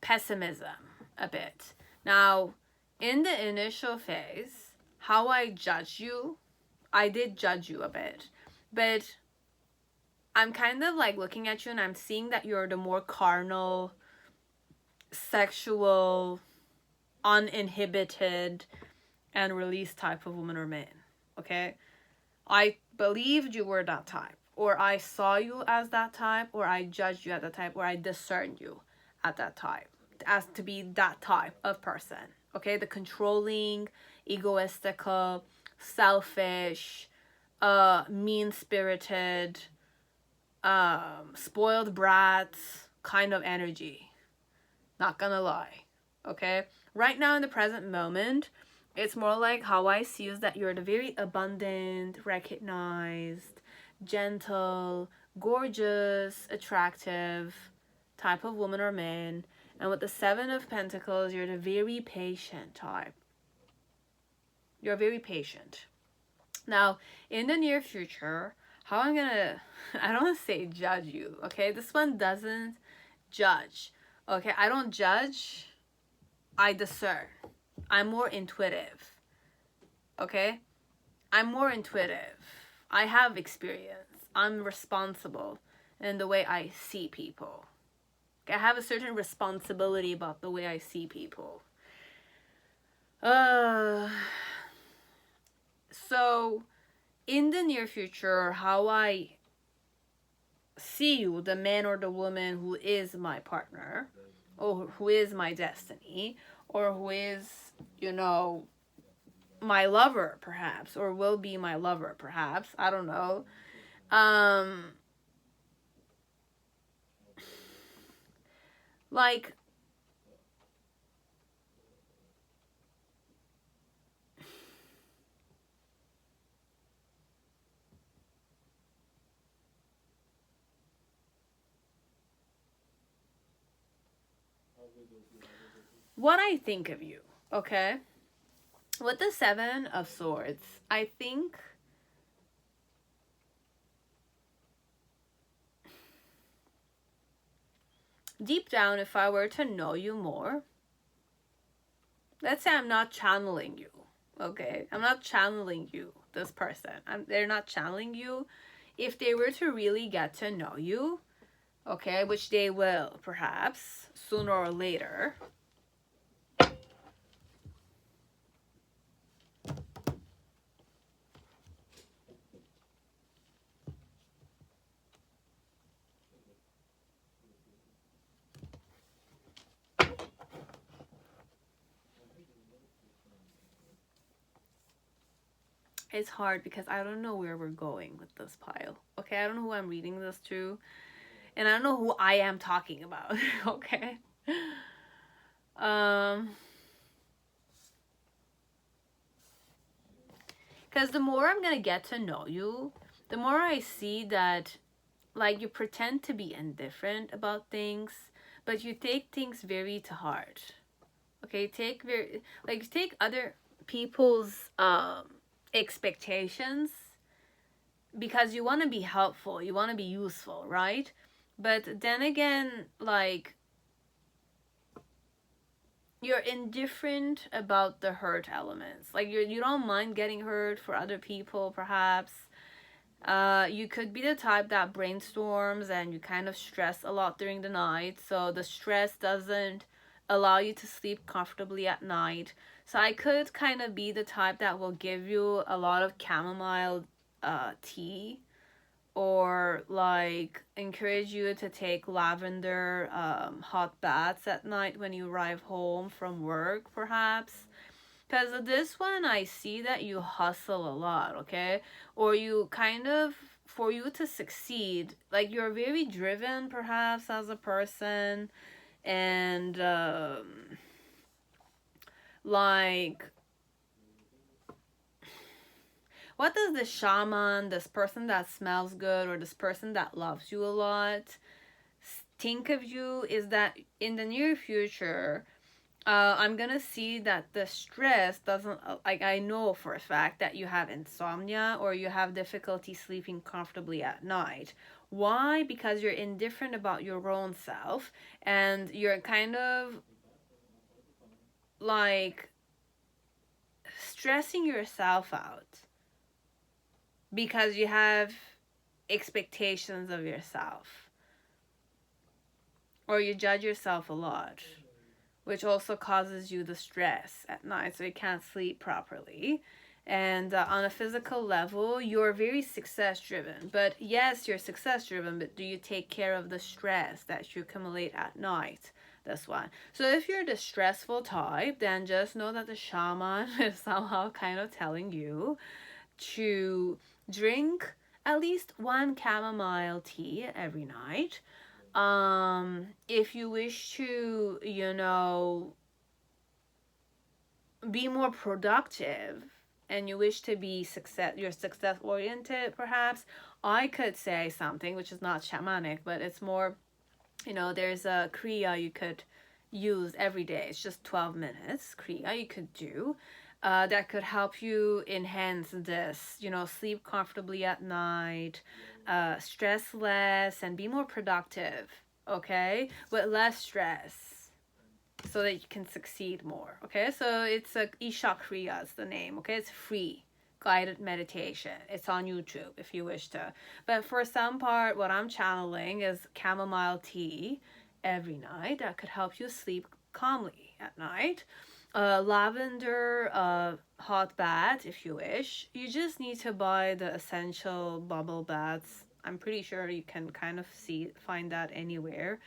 pessimism a bit. Now, in the initial phase, how I judge you, I did judge you a bit. But I'm kind of like looking at you and I'm seeing that you're the more carnal, sexual, uninhibited, and released type of woman or man. Okay? I believed you were that type. Or I saw you as that type. Or I judged you as that type. Or I discerned you at that type. As to be that type of person. Okay? The controlling, egoistical, selfish, mean-spirited, spoiled brats kind of energy. Not gonna lie. Okay? Right now in the present moment, it's more like how I see is that you're the very abundant, recognized, gentle, gorgeous, attractive type of woman or man. And with the Seven of Pentacles, you're the very patient type. You're very patient. Now, in the near future, how I'm gonna, I don't want to say judge you, okay? This one doesn't judge, okay? I don't judge, I discern. I'm more intuitive, okay? I'm more intuitive. I have experience. I'm responsible in the way I see people. I have a certain responsibility about the way I see people. So, in the near future, how I see you, the man or the woman who is my partner, or who is my destiny, or who is, you know, my lover, perhaps, or will be my lover, perhaps. I don't know. Like, what I think of you, okay? With the Seven of Swords, I think deep down, if I were to know you more, let's say I'm not channeling you, okay? I'm not channeling you, this person. They're not channeling you. If they were to really get to know you, okay, which they will, perhaps, sooner or later. It's hard because I don't know where we're going with this pile. Okay, I don't know who I'm reading this to. And I don't know who I am talking about. Okay. Because the more I'm gonna get to know you, the more I see that, like, you pretend to be indifferent about things, but you take things very to heart. Okay, take other people's expectations, because you want to be helpful, you want to be useful, right? But then again, like, you're indifferent about the hurt elements. Like, you don't mind getting hurt for other people, perhaps. You could be the type that brainstorms and you kind of stress a lot during the night, so the stress doesn't allow you to sleep comfortably at night. So I could kind of be the type that will give you a lot of chamomile tea, or like encourage you to take lavender hot baths at night when you arrive home from work, perhaps. Because this one, I see that you hustle a lot, okay? Or you kind of, for you to succeed, like, you're very driven, perhaps, as a person. And, like, what does the shaman, this person that smells good, or this person that loves you a lot, think of you is that in the near future, I'm gonna see that the stress doesn't, like, I know for a fact that you have insomnia or you have difficulty sleeping comfortably at night. Why? Because you're indifferent about your own self, and you're kind of like stressing yourself out because you have expectations of yourself, or you judge yourself a lot, which also causes you the stress at night, so you can't sleep properly. And on a physical level, you're very success driven. But yes, you're success driven, but do you take care of the stress that you accumulate at night? That's one. So if you're the stressful type, then just know that the shaman is somehow kind of telling you to drink at least one chamomile tea every night. If you wish to, be more productive, and you wish to be you're success oriented, perhaps, I could say something which is not shamanic, but it's more, there's a kriya you could use every day. It's just 12 minutes kriya you could do, that could help you enhance this, sleep comfortably at night, stress less, and be more productive, okay, with less stress, so that you can succeed more, okay? So it's a Isha Kriya is the name, okay? It's free guided meditation. It's on YouTube if you wish to. But for some part, what I'm channeling is chamomile tea every night that could help you sleep calmly at night. Lavender hot bath if you wish. You just need to buy the essential bubble baths. I'm pretty sure you can kind of find that anywhere.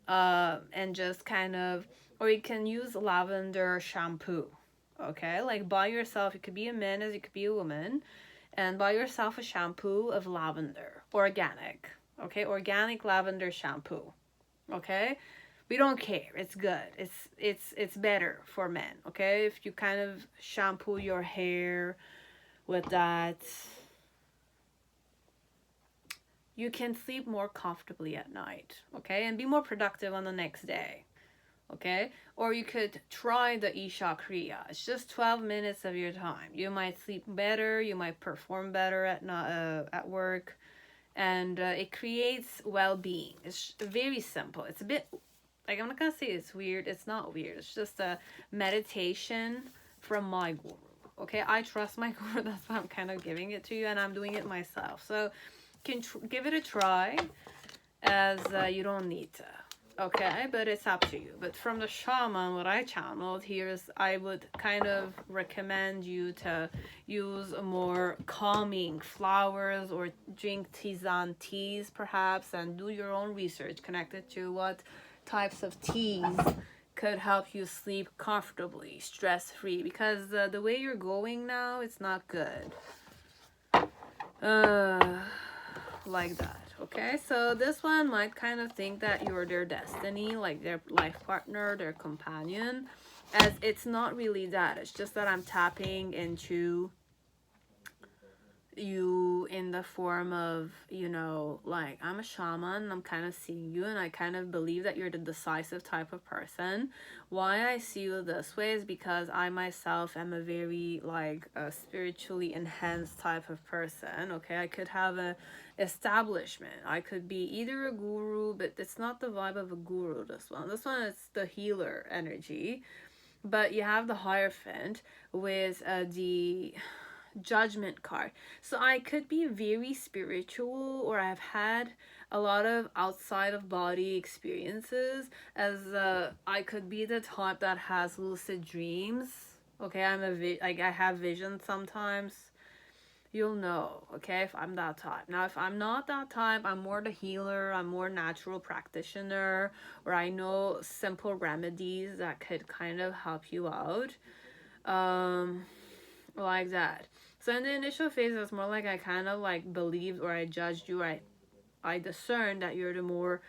And just kind of, or you can use lavender shampoo, Okay, like buy yourself, it could be a man as it could be a woman, and buy yourself a shampoo of lavender, organic. Okay, organic lavender shampoo. Okay, we don't care. It's good. It's better for men. Okay, if you kind of shampoo your hair with that, you can sleep more comfortably at night. Okay, and be more productive on the next day. Okay, or you could try the Isha Kriya. It's just 12 minutes of your time. You might sleep better, you might perform better at work, and it creates well-being. It's very simple. It's a bit like, I'm not gonna say it's weird. It's not weird. It's just a meditation from my guru. Okay, I trust my guru. That's why I'm kind of giving it to you, and I'm doing it myself. So you can give it a try, as you don't need to. Okay, but it's up to you. But from the shaman, what I channeled here is, I would kind of recommend you to use more calming flowers, or drink tisane teas perhaps, and do your own research connected to what types of teas could help you sleep comfortably, stress-free, because the way you're going now, it's not good. Like that. Okay, so this one might kind of think that you're their destiny, like their life partner, their companion, as it's not really that. It's just that I'm tapping into you in the form of, you know, like, I'm a shaman, I'm kind of seeing you, and I kind of believe that you're the decisive type of person. Why I see you this way is because I myself am a very, like, a spiritually enhanced type of person. Okay, I could have a establishment, I could be either a guru, but it's not the vibe of a guru. This one is the healer energy, but you have the Hierophant with the Judgment card. So I could be very spiritual, or I've had a lot of outside of body experiences, as I could be the type that has lucid dreams. Okay, like, I have visions sometimes. You'll know, okay, if I'm that type. Now, if I'm not that type, I'm more the healer, I'm more natural practitioner, or I know simple remedies that could kind of help you out. Like that. So in the initial phase, it's more like I kind of like believed, or I judged you. I discerned that you're the more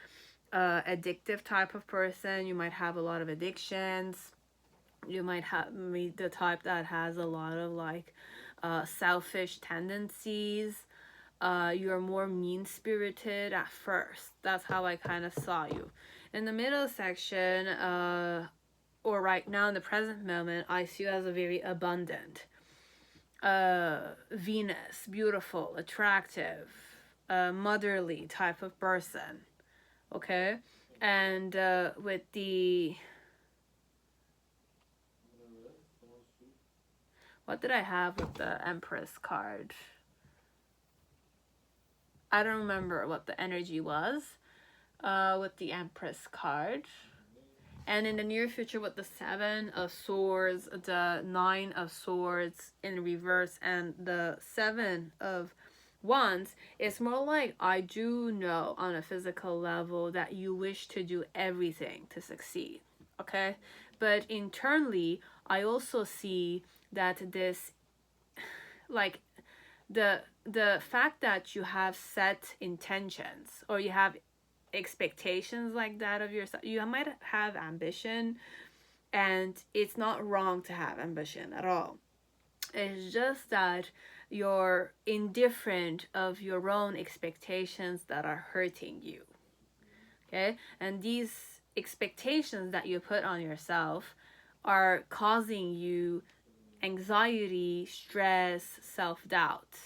addictive type of person. You might have a lot of addictions. You might be the type that has a lot of like selfish tendencies. You're more mean-spirited at first. That's how I kind of saw you. In the middle section, or right now in the present moment, I see you as a very abundant, Venus, beautiful, attractive, motherly type of person. Okay, and with the, what did I have with the Empress card? I don't remember what the energy was with the Empress card. And in the near future, with the 7 of Swords, the 9 of Swords in reverse, and the 7 of Wands, it's more like, I do know on a physical level that you wish to do everything to succeed. Okay? But internally, I also see that this, like, the fact that you have set intentions, or you have expectations like that of yourself. You might have ambition, and it's not wrong to have ambition at all. It's just that you're indifferent of your own expectations that are hurting you. Okay, and these expectations that you put on yourself are causing you anxiety, stress, self-doubt.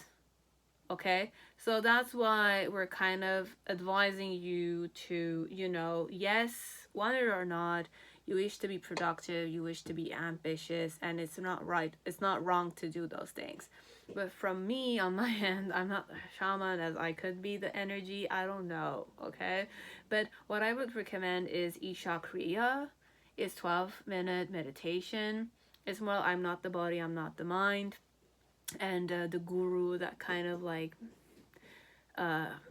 Okay, so that's why we're kind of advising you to, you know, yes, want it or not, you wish to be productive, you wish to be ambitious, and it's not right, it's not wrong to do those things. But from me, on my end, I'm not a shaman, as I could be the energy, I don't know, okay? But what I would recommend is Isha Kriya. It's 12-minute meditation. It's more, I'm not the body, I'm not the mind. And the guru that kind of like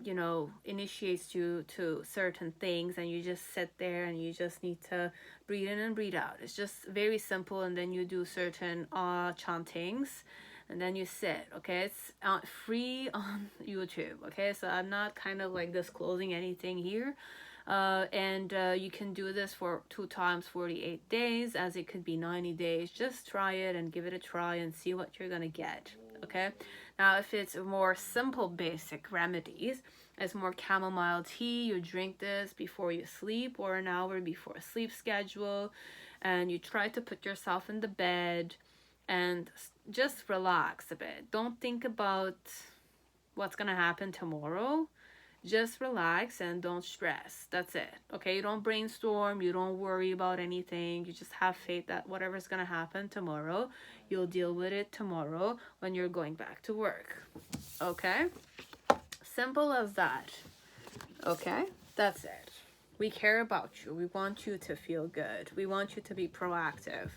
you know, initiates you to certain things, and you just sit there and you just need to breathe in and breathe out. It's just very simple, and then you do certain chantings, and then you sit. Okay, it's free on YouTube. Okay, so I'm not kind of like disclosing anything here. And you can do this for 2 times 48 days, as it could be 90 days. Just try it and give it a try and see what you're gonna get. Okay, now if it's more simple basic remedies, it's more chamomile tea. You drink this before you sleep or an hour before a sleep schedule, and you try to put yourself in the bed and just relax a bit. Don't think about what's gonna happen tomorrow. Just relax and don't stress. That's it. Okay, you don't brainstorm, you don't worry about anything. You just have faith that whatever's gonna happen tomorrow, you'll deal with it tomorrow when you're going back to work. Okay, simple as that. Okay, that's it. We care about you. We want you to feel good. We want you to be proactive.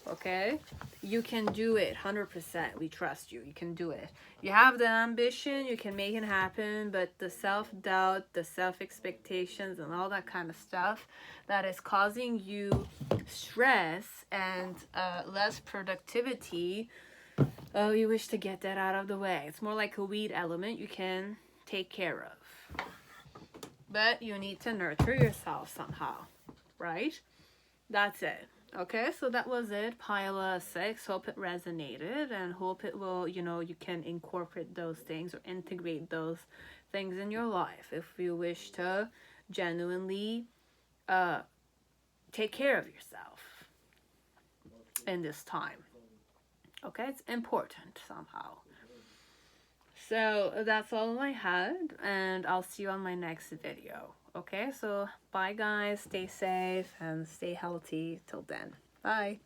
Okay, you can do it. 100%. We trust you. You can do it. You have the ambition, you can make it happen, but the self-doubt, the self-expectations, and all that kind of stuff that is causing you stress and less productivity, you wish to get that out of the way. It's more like a weed element you can take care of, but you need to nurture yourself somehow, right? That's it. Okay, so that was it, pile 6. Hope it resonated, and hope it will, you know, you can incorporate those things or integrate those things in your life if you wish to genuinely take care of yourself in this time. Okay, it's important somehow. So that's all I had, and I'll see you on my next video. Okay, so bye guys, stay safe and stay healthy till then. Bye.